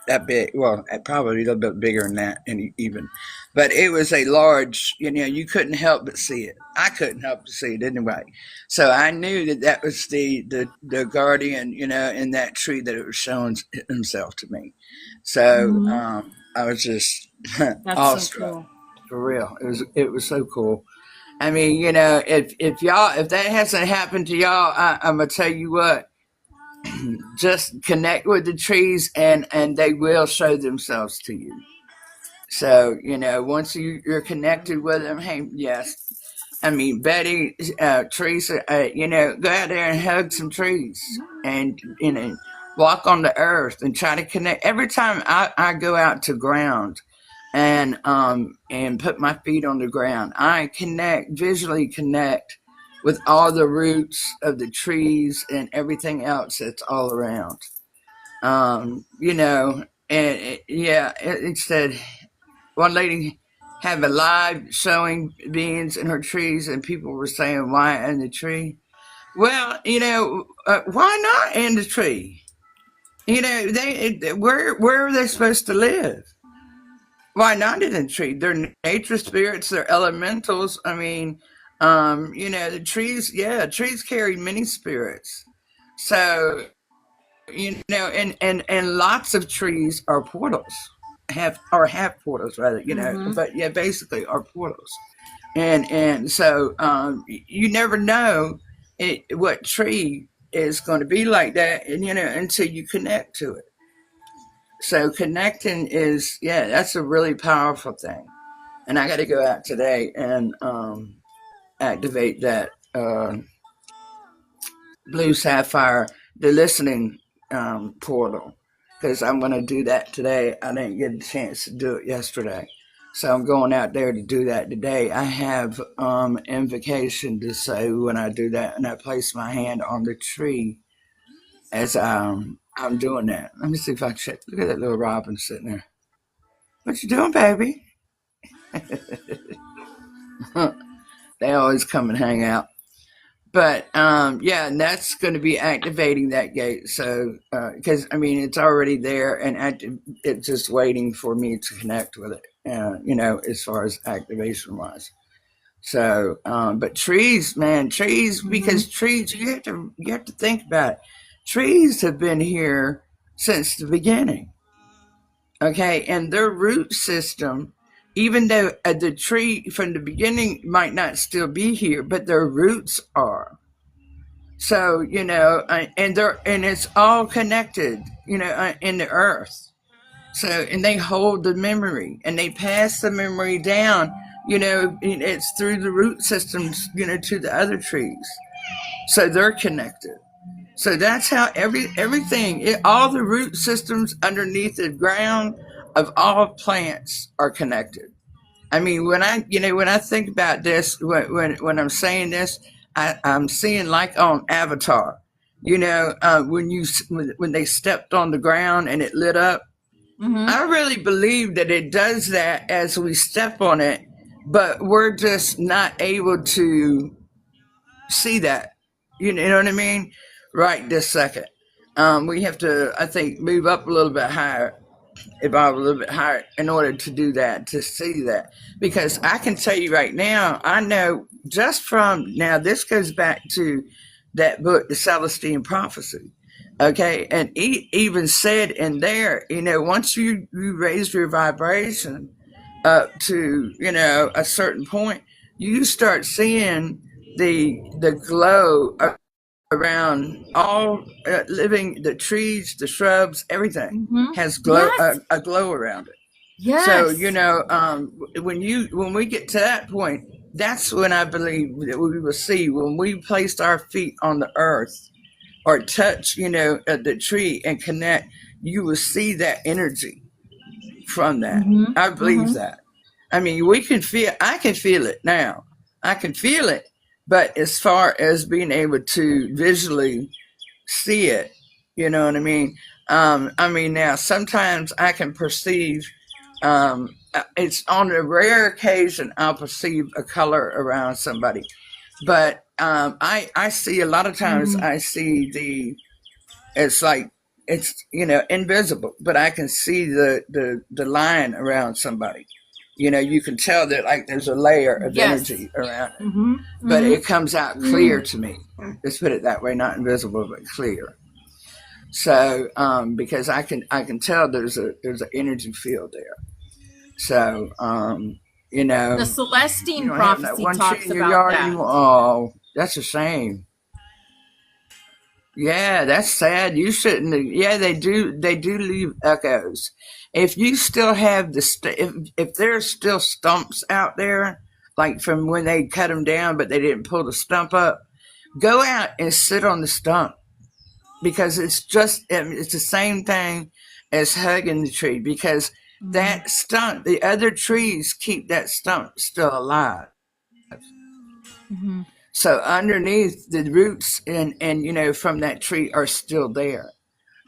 That big. Well, probably a little bit bigger than that, and even. But it was a large. You couldn't help but see it. I couldn't help but see it anyway. So I knew that was the guardian, in that tree, that it was showing himself to me. So I was just awestruck, cool. for real. It was so cool. I mean, if that hasn't happened to y'all, I'm gonna tell you what. just connect with the trees, and they will show themselves to you. So, once you're connected with them, hey, yes. I mean, Betty, Teresa, go out there and hug some trees, and, walk on the earth and try to connect. Every time I go out to ground and put my feet on the ground, I visually connect with all the roots of the trees and everything else that's all around. It said one lady had a live showing beings in her trees, and people were saying, "Why in the tree?" Well, why not in the tree? Where are they supposed to live? Why not in the tree? They're nature spirits. They're elementals. I mean, the trees. Yeah, trees carry many spirits. So, and lots of trees are portals. Have portals rather. But yeah, basically are portals. And so you never know what tree is going to be like that, and until you connect to it. So connecting that's a really powerful thing. And I got to go out today and activate that blue sapphire, the listening portal, because I'm going to do that today. I didn't get a chance to do it yesterday. So I'm going out there to do that today. I have invocation to say when I do that, and I place my hand on the tree as I'm doing that. Let me see if I can check. Look at that little robin sitting there. What you doing, baby? They always come and hang out. But and that's going to be activating that gate. So because it's already there, and it's just waiting for me to connect with it. As far as activation wise. So, but trees, man, because trees, you have to think about it. Trees have been here since the beginning. Okay, and their root system, even though the tree from the beginning might not still be here, but their roots are. So, and it's all connected, in the earth. So, and they hold the memory, and they pass the memory down, it's through the root systems, to the other trees. So they're connected. So that's how everything, all the root systems underneath the ground of all plants are connected. I mean, when I think about this, when I'm saying this, I'm seeing like on Avatar, when they stepped on the ground and it lit up. I really believe that it does that as we step on it, but we're just not able to see that. You know what I mean? Right this second. We have to, I think, move up a little bit higher, evolve a little bit higher in order to do that, to see that. Because I can tell you right now, I know just from now, this goes back to that book, The Celestine Prophecy. Okay, and he even said in there, once you raise your vibration up to, a certain point, you start seeing the glow around all living, the trees, the shrubs, everything has glow, a glow around it. Yes. So, when we get to that point, that's when I believe that we will see, when we placed our feet on the earth or touch, the tree and connect, you will see that energy from that. I believe that. I mean, I can feel it now. I can feel it. But as far as being able to visually see it, you know what I mean? Now sometimes I can perceive, it's on a rare occasion I'll perceive a color around somebody. But I see a lot of times I see it's like, it's, invisible, but I can see the line around somebody. You can tell that like there's a layer of energy around it, but it comes out clear to me. Let's put it that way, not invisible, but clear. So, because I can tell there's an energy field there. So, the Celestine Prophecy talks about that. Oh, that's a shame. Yeah, that's sad. You shouldn't. Yeah, they do. They do leave echoes. If you still have if there's still stumps out there, like from when they cut them down, but they didn't pull the stump up, go out and sit on the stump because it's the same thing as hugging the tree because Mm-hmm. that stump, the other trees keep that stump still alive. Mm-hmm. So underneath the roots and from that tree are still there.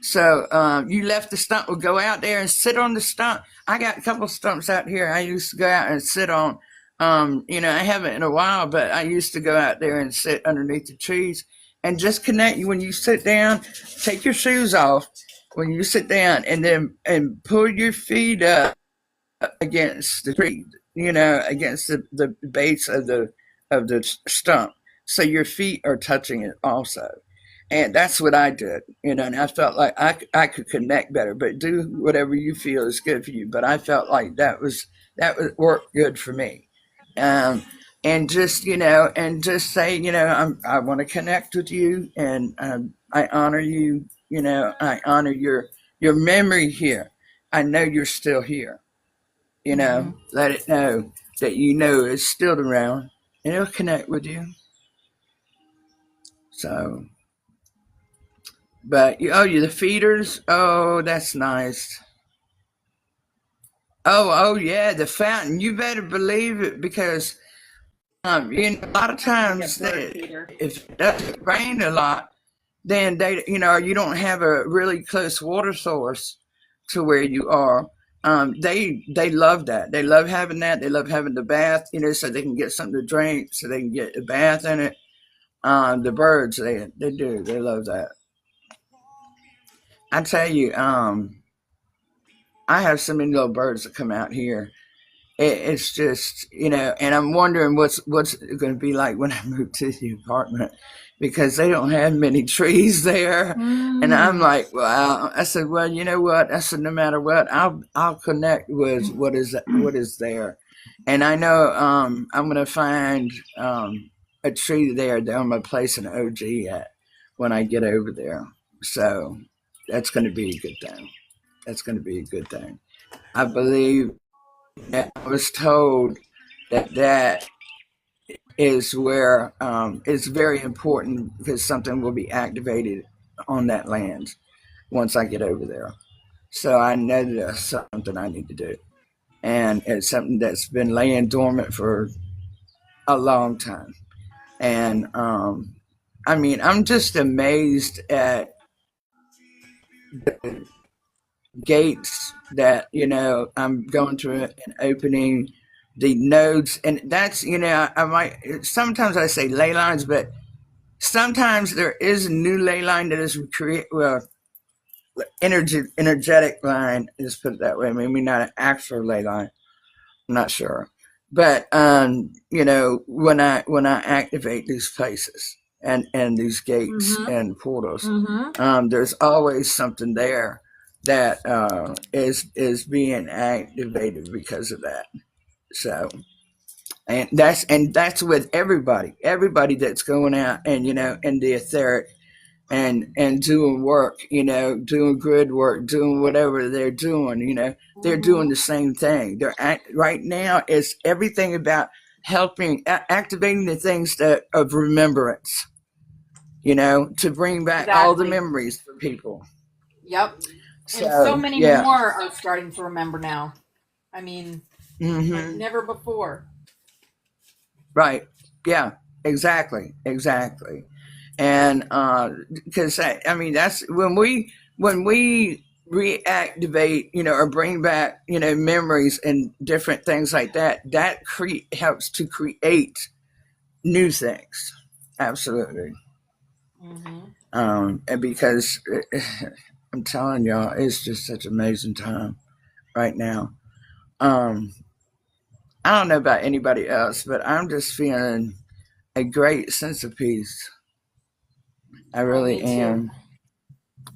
So you left the stump. Well, go out there and sit on the stump. I got a couple of stumps out here. I used to go out and sit on. I haven't in a while, but I used to go out there and sit underneath the trees and just connect. When you sit down, take your shoes off when you sit down, and then and pull your feet up against the tree, against the base of the stump. So your feet are touching it also. And that's what I did, and I felt like I could connect better, but do whatever you feel is good for you. But I felt like that was worked good for me. Um, and just say, I want to connect with you and I honor you, I honor your memory here. I know you're still here. Mm-hmm. Let it know that it's still around and it'll connect with you. So, but you the feeders. Oh, that's nice. Oh yeah, the fountain. You better believe it because a lot of Like a times bird feeder. if it doesn't rain a lot, then you don't have a really close water source to where you are. They love that. They love having that. They love having the bath, so they can get something to drink, so they can get a bath in it. The birds, they do. They love that. I tell you, I have so many little birds that come out here. It's just, and I'm wondering what's going to be like when I move to the apartment because they don't have many trees there. And I'm Mm. like, well, I said, well, you know what? I said, no matter what, I'll connect with what is there. And I know I'm going to find a tree there that I'm going to place an OG at when I get over there. So that's going to be a good thing. That's going to be a good thing. I believe I was told that is where it's very important because something will be activated on that land once I get over there. So I know that's something I need to do, and it's something that's been laying dormant for a long time. And I mean, I'm just amazed at the gates that I'm going through and opening the nodes, and that's I might sometimes I say ley lines, but sometimes there is a new ley line that is create well energetic line. Just put it that way. Maybe not an actual ley line. I'm not sure, but when I activate these places and these gates Mm-hmm. and portals, Mm-hmm. there's always something there that is being activated because of that. So, and that's with everybody that's going out and in the etheric and doing work, doing good work, doing whatever they're doing, they're doing Mm-hmm. the same thing. Right now is everything about helping activating the things that of remembrance, to bring back all the Exactly. memories for people. Yep. And so So many yeah. more are starting to remember now. I mean, like Hmm. never before. Right. Yeah. Exactly. And because I mean that's when we reactivate, or bring back, memories and different things like that. That helps to create new things. Absolutely. Mm-hmm. And because I'm telling y'all, it's just such an amazing time right now. Um, I don't know about anybody else, but I'm just feeling a great sense of peace. I Oh, really me too. am.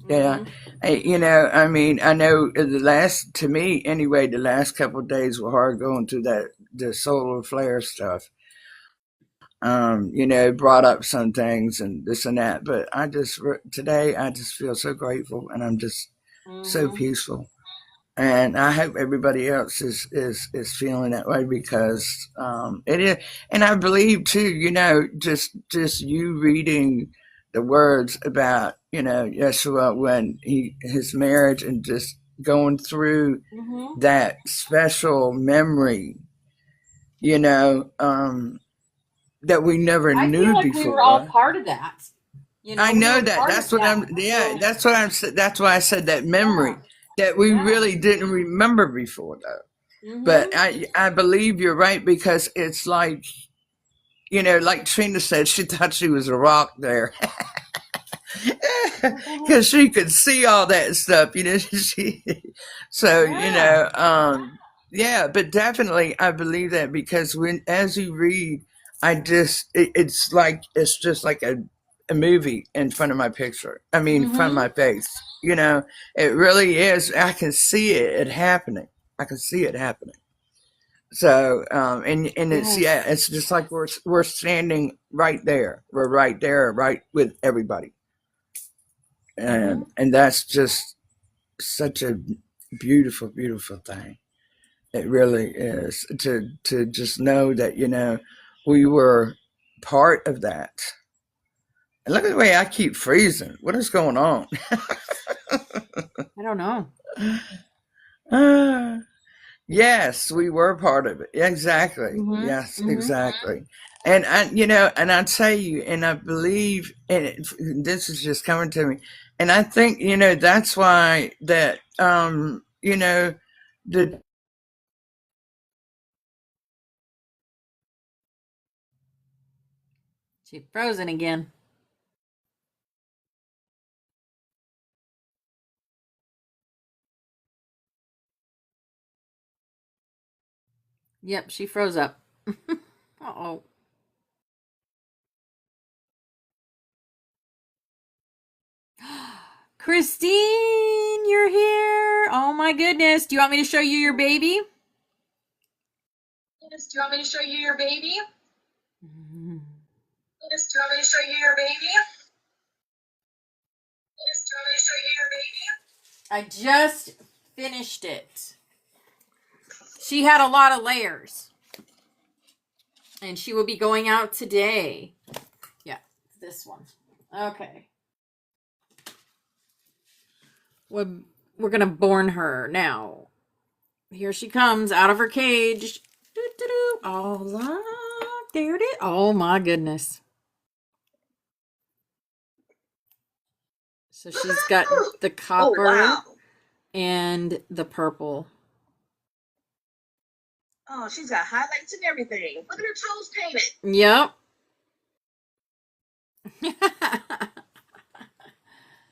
Yeah. Mm-hmm. I mean, I know to me anyway, the last couple of days were hard going through the solar flare stuff. brought up some things and this and that. But today I just feel so grateful, and I'm just so Mm-hmm. peaceful. And I hope everybody else is feeling that way, because it is. And I believe too, just you reading the words about Yeshua, when his marriage, and just going through Mm-hmm. that special memory, you know, that we never I feel knew like we were all before. part of that. I We know were that. part of That's what that. yeah, So that's why I said that yeah, memory that we yeah. really didn't remember before, though. But Mm-hmm. I believe you're right, because it's like, like Trina said, she thought she was a rock there. Because she could see all that stuff, so, Yeah. yeah, but definitely I believe that, because as you read, it's just like a movie in front of my picture. I mean, in front of Mm-hmm. my face, it really is. I can see it happening. I can see it happening. So, and it's, yeah, Yes. it's just like we're standing right there. We're right there, right with everybody, Mm-hmm. and that's just such a beautiful, beautiful thing. It really is, to just know that we were part of that. And look at the way I keep freezing. What is going on? I don't know. Ah, yes, we were part of it. Exactly. Mm-hmm. Yes, Mm-hmm. exactly. And I tell you, and I believe, and this is just coming to me, and I think, that's why that, the She frozen again. Yep, she froze up. Uh-oh. Christine, you're here. Oh my goodness. Do you want me to show you your baby? Yes, do you want me to show you your baby? Mhm. Yes, do you want me to show you your baby? Yes, do you want me to show you your baby? I just finished it. She had a lot of layers, and she will be going out today. Yeah, this one. Okay. We're going to born her now. Here she comes out of her cage. Doo-doo-doo. Oh, look. There it is. Oh, my goodness. So she's got the Oh, copper wow. and the purple. Oh, she's got highlights and everything. Look at her toes painted. Yep.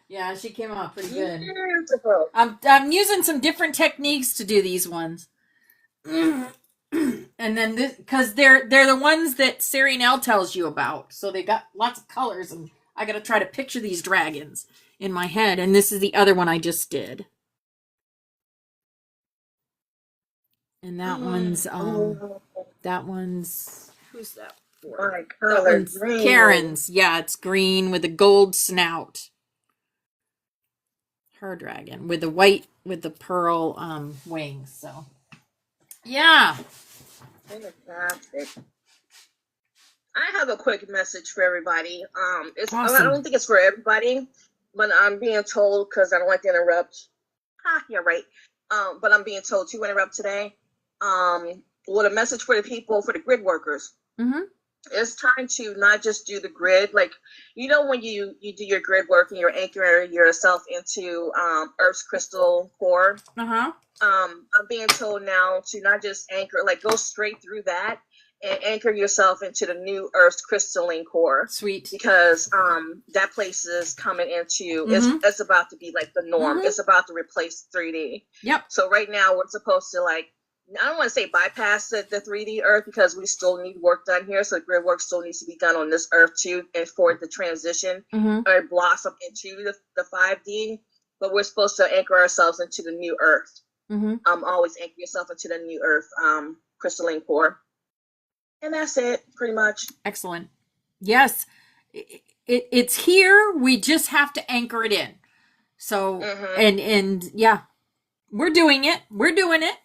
Yeah, she came out pretty good. Beautiful. I'm using some different techniques to do these ones. And then this, because they're the ones that Nell tells you about. So they got lots of colors, and I got to try to picture these dragons in my head. And this is the other one I just did. And Oh, that one's who's that for? my That color one's green. Karen's. Yeah, it's green with a gold snout. Her dragon with the white with the pearl wings. So yeah. Fantastic. I have a quick message for everybody. I Awesome. don't think it's for everybody, but I'm being told because I don't like to interrupt. Yeah, right. But I'm being told to interrupt today. With a message for the people, for the grid workers. Mm-hmm. It's time to not just do the grid, like when you do your grid work and you're anchoring yourself into Earth's crystal core. Uh-huh. I'm being told now to not just anchor, like go straight through that and anchor yourself into the new Earth's crystalline core. Sweet. Because that place is coming into it's about to be like the norm. Mm-hmm. It's about to replace 3D. Yep. So right now we're supposed to I don't want to say bypass the 3D Earth, because we still need work done here. So grid work still needs to be done on this Earth too, and for the transition or blossom into the 5D. But we're supposed to anchor ourselves into the new Earth. Always anchor yourself into the new Earth crystalline core. And that's it, pretty much. Excellent. Yes. It's here. We just have to anchor it in. So, and yeah, we're doing it. We're doing it.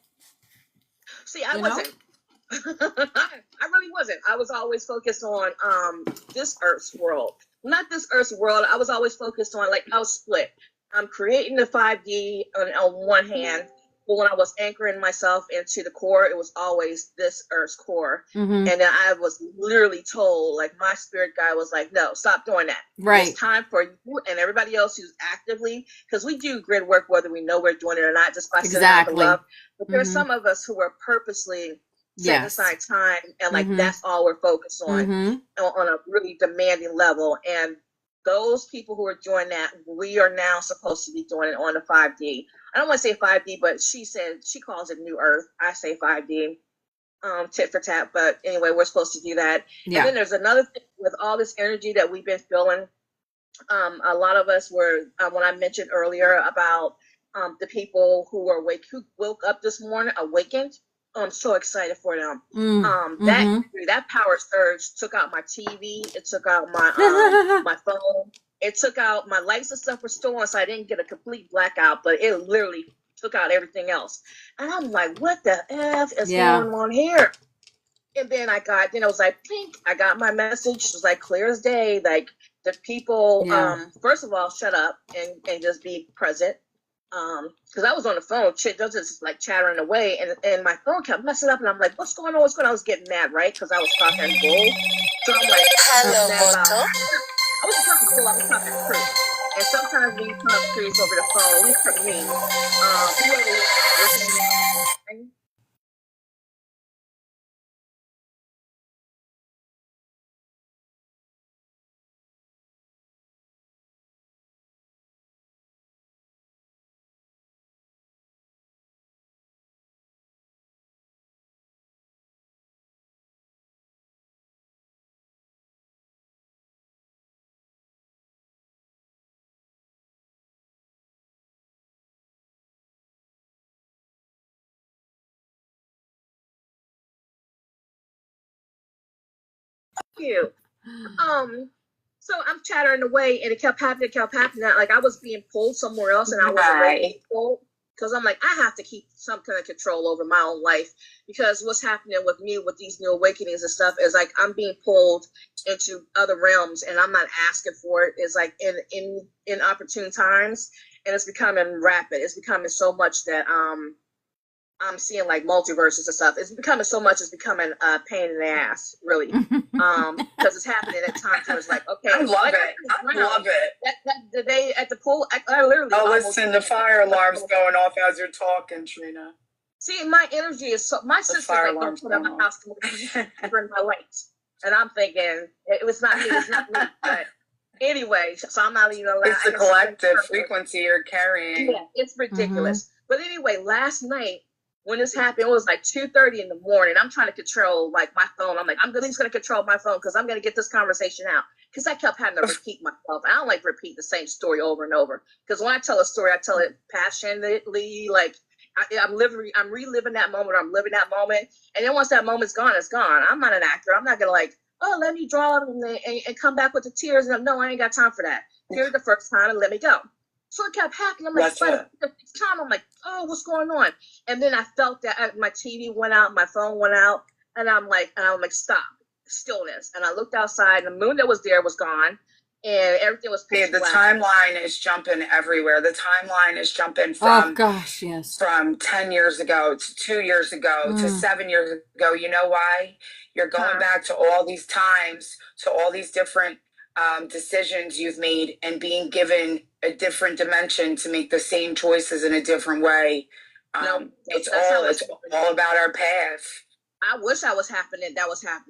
See, I wasn't. I really wasn't. I was always focused on this Earth's world. Not this Earth's world. I was always focused on, like, I was split. I'm creating the 5D on one hand, but when I was anchoring myself into the core, it was always this Earth's core. And then I was literally told, like, my spirit guide was like, no, stop doing that. Right. It's time for you and everybody else who's actively, because we do grid work whether we know we're doing it or not, just by sitting out the love. But there's some of us who are purposely setting aside time, and like that's all we're focused on a really demanding level. And those people who are doing that, we are now supposed to be doing it on the 5D. I don't want to say 5D, but she said she calls it New Earth. I say 5D, tit for tat. But anyway, we're supposed to do that. Yeah. And then there's another thing with all this energy that we've been feeling. A lot of us were, when I mentioned earlier about the people who woke up this morning, awakened. I'm so excited for them. That power surge took out my TV. It took out my my phone. It took out my lights and stuff were still on, so I didn't get a complete blackout. But it literally took out everything else. And I'm like, what the F is going on here? And then it was like, pink. I got my message. It was like clear as day. Like the people, first of all, shut up and just be present. Because I was on the phone, just like chattering away, and my phone kept messing up, and I'm like, what's going on? I was getting mad, right? Because I was talking bull. So I'm like, hello, Moto. I wasn't talking bull, I was talking truth. And sometimes when you talk truth over the phone, at least for me, listening. You. So I'm chattering away, and it kept happening. Like I was being pulled somewhere else, and I wasn't ready to be pulled. Because I'm like, I have to keep some kind of control over my own life. Because what's happening with me with these new awakenings and stuff is like I'm being pulled into other realms, and I'm not asking for it. It's like in opportune times, and it's becoming rapid. It's becoming so much that I'm seeing like multiverses and stuff. It's becoming so much. It's becoming a pain in the ass, really, because it's happening at times where it's like, okay, I love it. I love it. The day at the pool, I literally. Oh, listen, the fire alarm's going off as you're talking, Trina. See, my energy is so. My sister's like, don't put out my house to burn my lights, and I'm thinking it was not me. It's not me. But anyway, so I'm not even allowed. It's the collective frequency you're carrying. Yeah, it's ridiculous. But anyway, last night, when this happened, it was like 2:30 in the morning. I'm trying to control like my phone. I'm like, I'm at least going to control my phone because I'm going to get this conversation out. Because I kept having to repeat myself. I don't like repeat the same story over and over. Because when I tell a story, I tell it passionately. Like I'm reliving that moment. I'm living that moment. And then once that moment's gone, it's gone. I'm not an actor. I'm not going to like, oh, let me draw and come back with the tears. And no, I ain't got time for that. Here's the first time and let me go. So it kept happening. I'm like, by the time I'm like, oh, what's going on? And then I felt that my TV went out, my phone went out, and I'm like, stop, stillness. And I looked outside, and the moon that was there was gone, and everything was pitch black. The timeline is jumping everywhere. The timeline is jumping from from 10 years ago to 2 years ago to 7 years ago. You know why? You're going back to all these times, to all these different decisions you've made, and being given a different dimension to make the same choices in a different way. It's all about our path. I wish that was happening,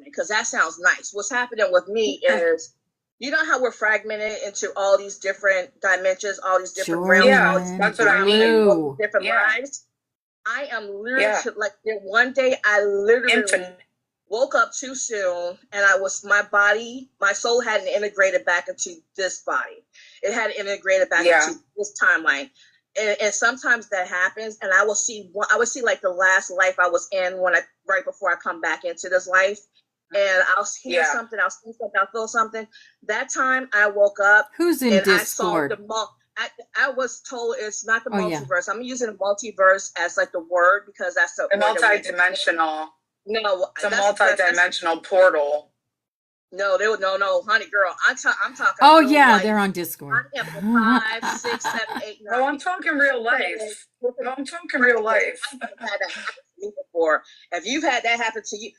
because that sounds nice. What's happening with me is, you know how we're fragmented into all these different dimensions, all these different realms, all these that's what I mean. Different lives. I am literally like one day I literally woke up too soon, and my soul hadn't integrated back into this body. It hadn't integrated back into this timeline. And sometimes that happens, and I would see like the last life I was in right before I come back into this life. and I'll hear something, I'll see something, I'll feel something. That time I woke up. Who's in and Discord? I saw I was told it's not the multiverse. I'm using multiverse as like the word because that's the multi-dimensional. No, it's a multi-dimensional portal. No, honey girl. I'm talking. Oh yeah, they're on Discord. I have 5, 6, 7, 8, 9. No, I'm talking real life. No, I'm talking real life. I've had that happen to me before. If you've had that happen to you,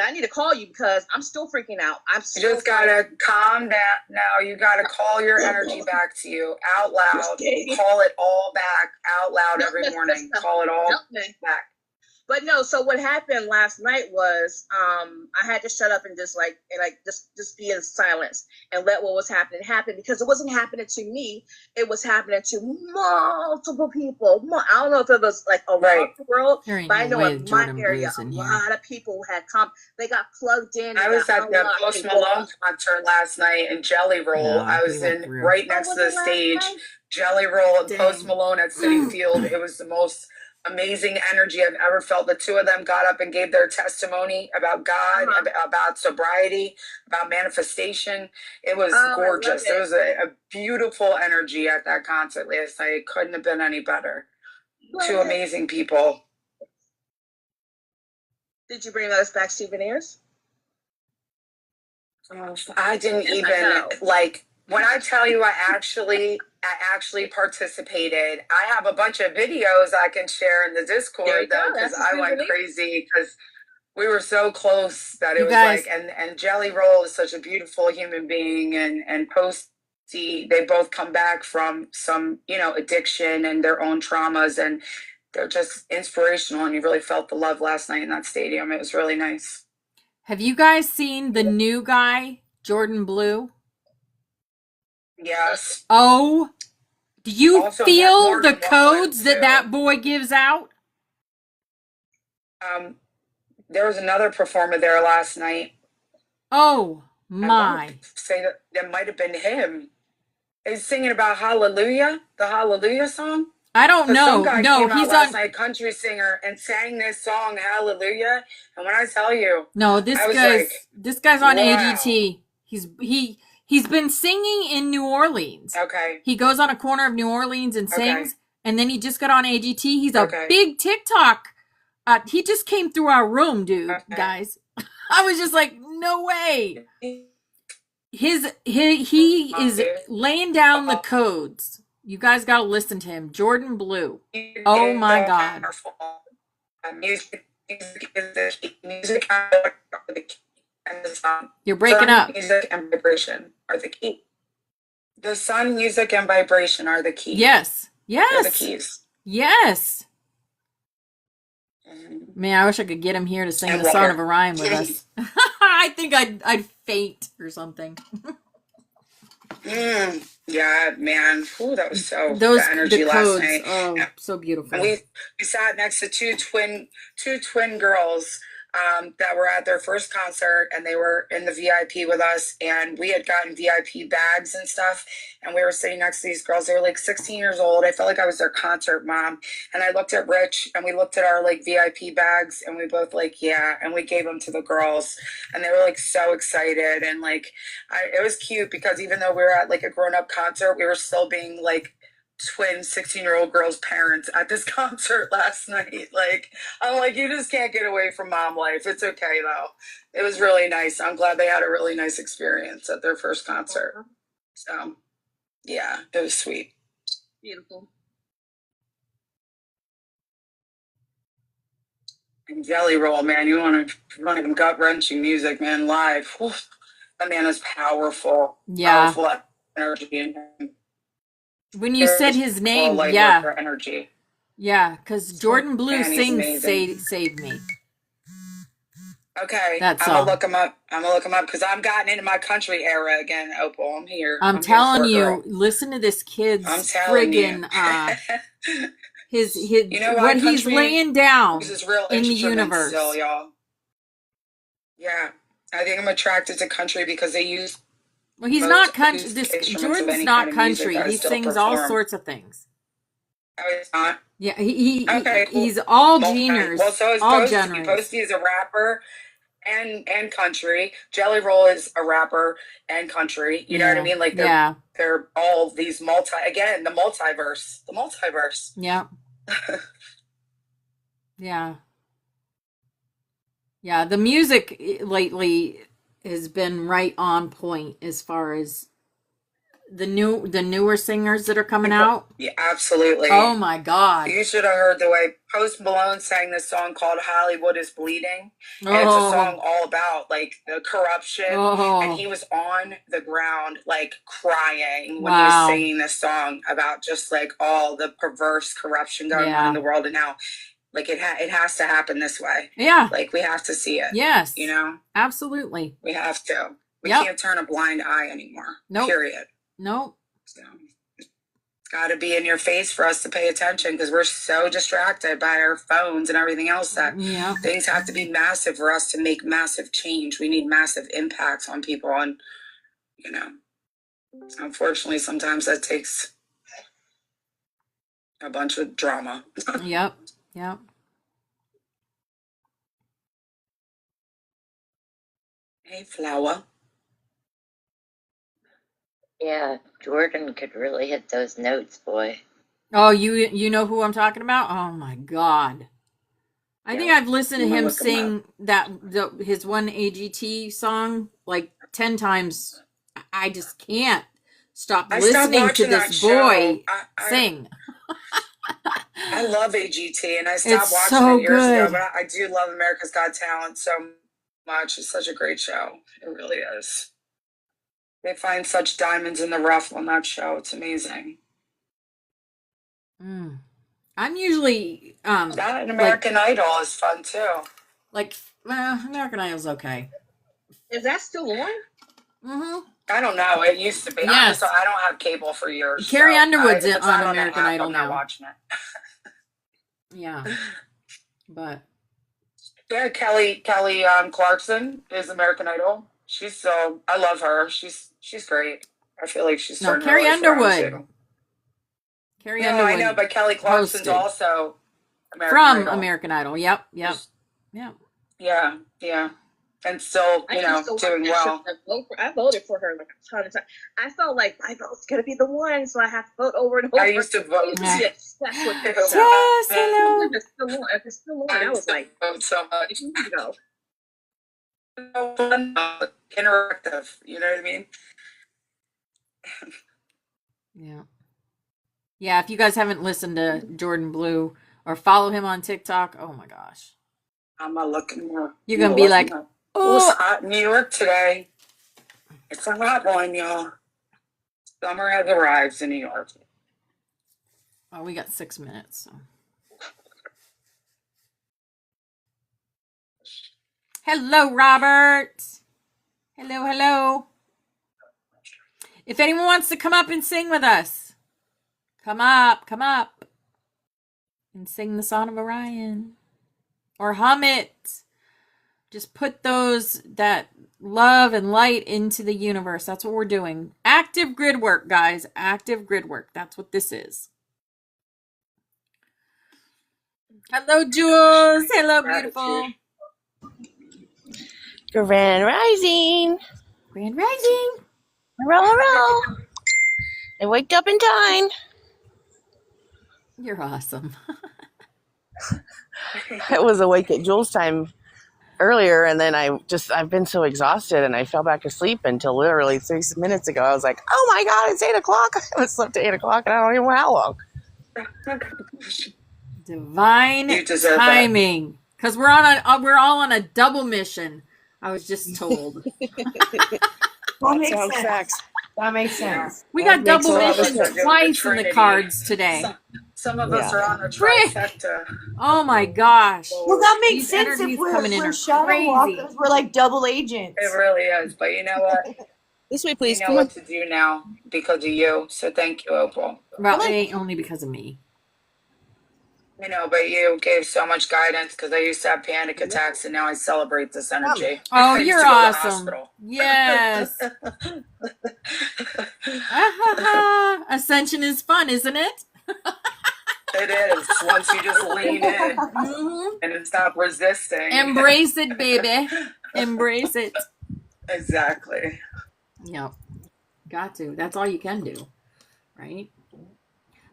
I need to call you because I'm still freaking out. You just gotta calm down now. You gotta call your energy back to you out loud. Call it all back out loud every morning. Call it all back. But no, so what happened last night was I had to shut up and just be in silence and let what was happening happen because it wasn't happening to me. It was happening to multiple people. I don't know if it was like around the world, but I know in my area, a lot of people had come. They got plugged in. I was at the Post Malone concert last night in Jelly Roll. I was right next to the stage. Jelly Roll and Post Malone at Citi Field. It was the most amazing energy I've ever felt. The two of them got up and gave their testimony about God, about sobriety, about manifestation. It was gorgeous. It was a beautiful energy at that concert last night. It couldn't have been any better. Two amazing people. Did you bring us back souvenirs? I didn't even when I tell you I actually participated. I have a bunch of videos I can share in the Discord though, because I went crazy because we were so close that it was and Jelly Roll is such a beautiful human being, and Posty, they both come back from some, addiction and their own traumas, and they're just inspirational, and you really felt the love last night in that stadium. It was really nice. Have you guys seen the new guy, Jordan Blue? Yes. Oh, do you feel the codes that boy gives out? There was another performer there last night. Oh my! Say that might have been him. He's singing about Hallelujah, the Hallelujah song. I don't know. No, he's last night, country singer, and sang this song Hallelujah. And when I tell you, this guy's on AGT. He's been singing in New Orleans. Okay. He goes on a corner of New Orleans and sings, and then he just got on AGT. He's a big TikTok. He just came through our room, dude, guys. I was just like, no way. He is laying down the codes. You guys got to listen to him. Jordan Blue. Oh my God. Music and the sun. You're breaking up. Music and vibration are the key. The sun, music, and vibration are the key. Yes. They're the keys. Yes. Man, I wish I could get him here to sing the Song of Orion with us. I think I'd faint or something. Yeah, man. Ooh, that was the energy last night. Oh, so beautiful. And we sat next to two twin girls that were at their first concert, and they were in the VIP with us, and we had gotten VIP bags and stuff, and we were sitting next to these girls. They were like 16 years old. I felt like I was their concert mom. And I looked at Rich, and we looked at our VIP bags, and we both and we gave them to the girls, and they were so excited, and it was cute because even though we were at a grown-up concert, we were still being twin 16-year-old girls' parents at this concert last night. I'm you just can't get away from mom life. It's okay though. It was really nice. I'm glad they had a really nice experience at their first concert. So yeah, it was sweet. Beautiful. And Jelly Roll, man, you want to gut-wrenching music, man, live. Oof. That man is powerful. Yeah. Powerful energy in him. When you said his name, energy. Yeah, because Jordan Blue sings Save Me. Okay, I'm going to look him up. Because I've gotten into my country era again, Opal. I'm here. I'm telling you, listen to this kid's friggin' his what he's laying down in the universe. Still, y'all. Yeah, I think I'm attracted to country because they use... Well, he's not country. Jordan's not country. He sings all sorts of things. Oh, he's not? Yeah, he's all genres. Well, so is all Posty. genres. Posty is a rapper, and country. Jelly Roll is a rapper and country. You know what I mean? Like they're all these the multiverse. The multiverse. Yeah. Yeah. Yeah. The music lately has been right on point as far as the newer singers that are coming out. Yeah, absolutely. Oh my God. You should have heard the way Post Malone sang this song called Hollywood is Bleeding. And it's a song all about like the corruption. And he was on the ground like crying when he was singing this song about just like all the perverse corruption going on in the world. And now like it has to happen this way. Yeah. Like we have to see it. Yes. You know? Absolutely. We have to. We can't turn a blind eye anymore. Nope. Period. Nope. So it's got to be in your face for us to pay attention because we're so distracted by our phones and everything else that things have to be massive for us to make massive change. We need massive impacts on people. And, you know, unfortunately, sometimes that takes a bunch of drama. Yep. Yep. Hey, Flower. Yeah, Jordan could really hit those notes, boy. Oh, you know who I'm talking about? Oh my God. I think I've listened to him sing his one AGT song like 10 times. I just can't stop listening to this boy sing. I love AGT and I stopped watching it years ago, but I do love America's Got Talent so much. It's such a great show. It really is. They find such diamonds in the rough on that show. It's amazing. I'm usually that and American Idol is fun too. Like American Idol's okay. Is that still on? Mm-hmm. I don't know. It used to be. Yes. I don't have cable for years. Carrie Underwood's on American Idol now. I'm not watching it. Yeah. But yeah, Kelly Clarkson is American Idol. I love her. She's great. I feel like she's starting Carrie to Underwood. Carrie Underwood. I know, but Kelly Clarkson's also American Idol. Yep. Yeah. And still, doing well. I voted for her like a ton of times. I felt like my vote's gonna be the one, so I have to vote over and over. I used to vote. Yes, that's what it is. Yes, hello. If it's still on, I was like, vote so much. Interactive, you know what I mean? Yeah, if you guys haven't listened to Jordan Blue or follow him on TikTok, oh my gosh. I'm not looking more. You're going to be like, oh, it's hot in New York today. It's a hot one, y'all. Summer has arrived in New York. Oh, we got 6 minutes. So. Hello, Robert. Hello. If anyone wants to come up and sing with us, come up and sing the Song of Orion or hum it. Just put that love and light into the universe. That's what we're doing. Active grid work, guys. Active grid work. That's what this is. Hello, Jules. Hello, beautiful. Grand Rising. Roll. I waked up in time. You're awesome. I was awake at Jules' time earlier, and then I've been so exhausted, and I fell back asleep until literally 3 minutes ago. I was like, oh my God, it's 8 o'clock. I haven't slept at 8 o'clock, and I don't even know how long. Divine timing. Because we're all on a double mission. I was just told. That makes sense. We got double missions twice in the cards today. Some of us are on a trifecta. Oh my gosh. Well, that makes sense if we're shadow walkers. We're like double agents. It really is. But you know what? This way, please. I know what to do now because of you. So thank you, Opal. Well, it ain't only because of me. You know, but you gave so much guidance because I used to have panic attacks and now I celebrate this energy. Oh, you're awesome. Yes. Ascension is fun, isn't it? It is. Once you just lean in and stop resisting. Embrace it, baby. Embrace it. Exactly. Yep. Got to. That's all you can do. Right?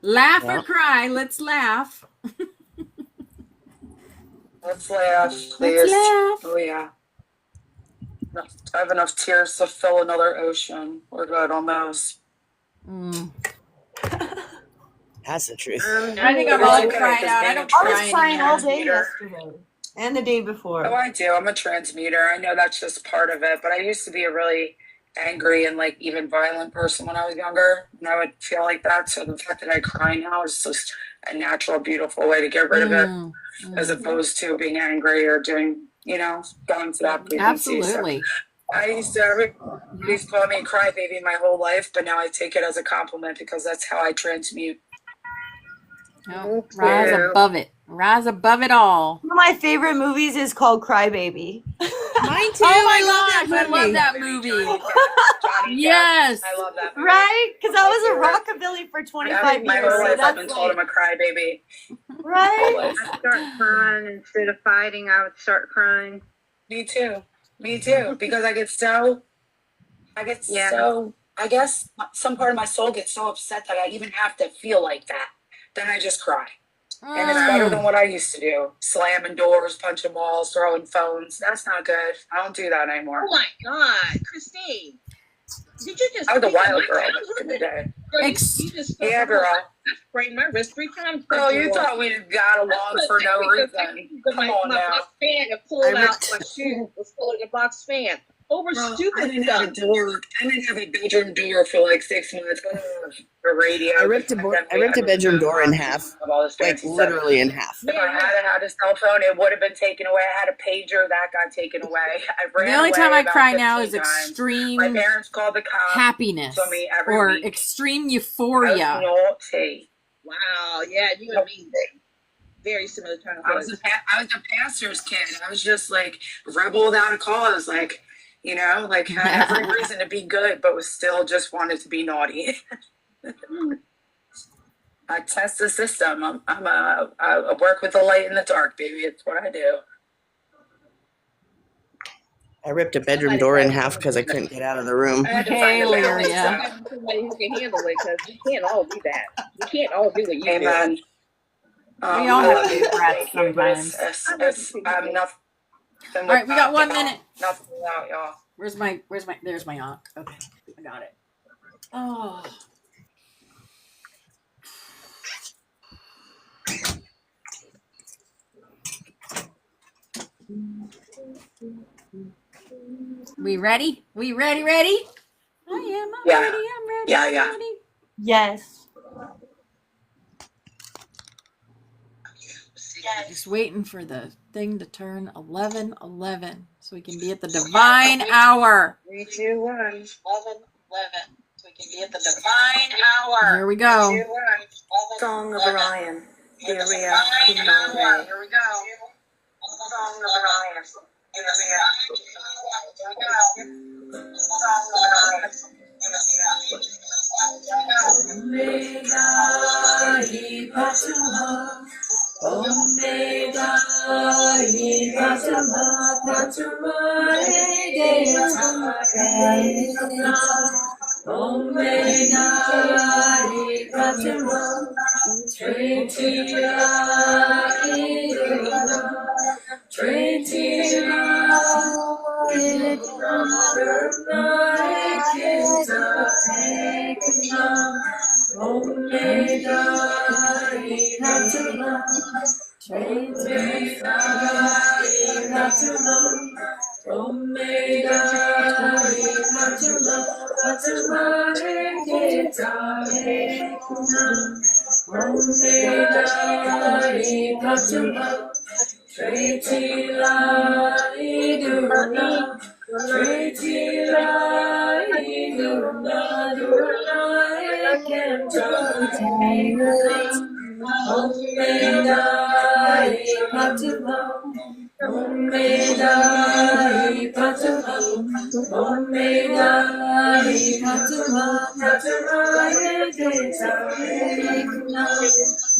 Laugh or cry. Let's laugh. Let's laugh, please. Let's laugh. Oh, yeah. I have enough tears to fill another ocean. We're good on those. That's the truth. I think I'm all cried out. I don't I cry was crying all day anymore. yesterday and the day before. Oh, I do. I'm a transmuter. I know that's just part of it, but I used to be a really angry and like even violent person when I was younger, and I would feel like that. So the fact that I cry now is just a natural, beautiful way to get rid of it, as opposed to being angry or doing, going to that frequency. Absolutely. So I used to, everybody's called me a crybaby my whole life, but now I take it as a compliment because that's how I transmute. Oh, rise above it. Rise above it all. One of my favorite movies is called Crybaby. Mine too. Oh my gosh, I love that movie. Yes. I love that movie. Right? Because I was a rockabilly for 25 years. My whole life so I've been told I'm a crybaby. Right? I'd start crying instead of fighting. I would start crying. Me too. Because I guess some part of my soul gets so upset that I even have to feel like that. Then I just cry. And it's better than what I used to do. Slamming doors, punching walls, throwing phones. That's not good. I don't do that anymore. Oh my God, Christine. Did you just... I was a wild girl back in the day. Yeah, girl. I sprained my wrist 3 times. Oh, you thought we got along for no reason. Come on now. My fan and pulled out my shoe. Was pulling a box fan. Over stupid I didn't stuff. have a bedroom door for like 6 months. The radio. I ripped a bedroom door in half, like literally in half. If I had a cell phone, it would have been taken away. I had a pager that got taken away. The only time I cry now is extreme My parents called the cops. happiness or extreme euphoria. Naughty. Wow, yeah, you and me. Very similar time. I was a pastor's kid. I was just like rebel without a cause, like. Had every reason to be good, but was still just wanted to be naughty. I test the system. I work with the light in the dark, baby. It's what I do. I ripped a bedroom door in half because I couldn't get out of the room. Hey, Lyria. Somebody who can handle it, because we can't all do that. We can't all do what you Amen. do. We all have to do breaths sometimes. I'm nothing. All right, we got 1 minute. Nothing out, y'all. There's my ankh. Okay, I got it. Oh. We ready? We ready? I am. I'm ready. Yeah. I'm ready. Yes. Just waiting for the thing to turn 11:11 so we can be at the divine hour. 3, 2, 1. 11, 11. So we can be at the divine hour. Here we go. 3, 2, 1. Song of Orion. Here we are. Here we go. Song of Orion. Here we go. Song of Orion. Omega Ipatama Patama Omega Ipatama Tritira Tritira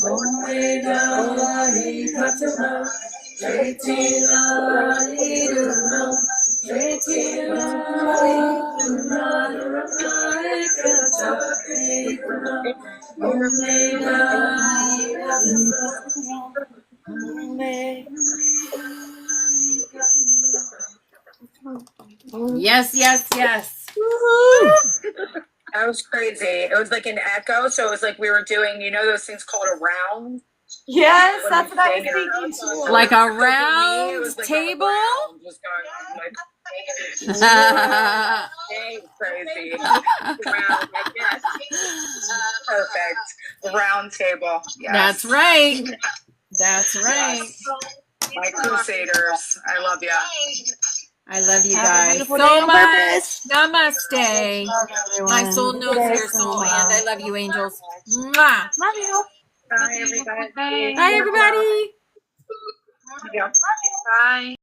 Omega Ipatama Omega Yes, yes, yes. That was crazy. It was like an echo, so it was like we were doing, you know, those things called a round. Yes, that's what I was thinking too. Like a So for me, it round was like table? A round was going on, like crazy. Round, I guess. Perfect. Round table. Yes. That's right. That's right. Yes. My crusaders. I love you. I love you Have a guys beautiful so day on much. purpose. Namaste. Love everyone. My soul knows Today your so soul, well. and I love you, angels. Mwah. Love you. Bye, everybody. Bye, everybody. Bye.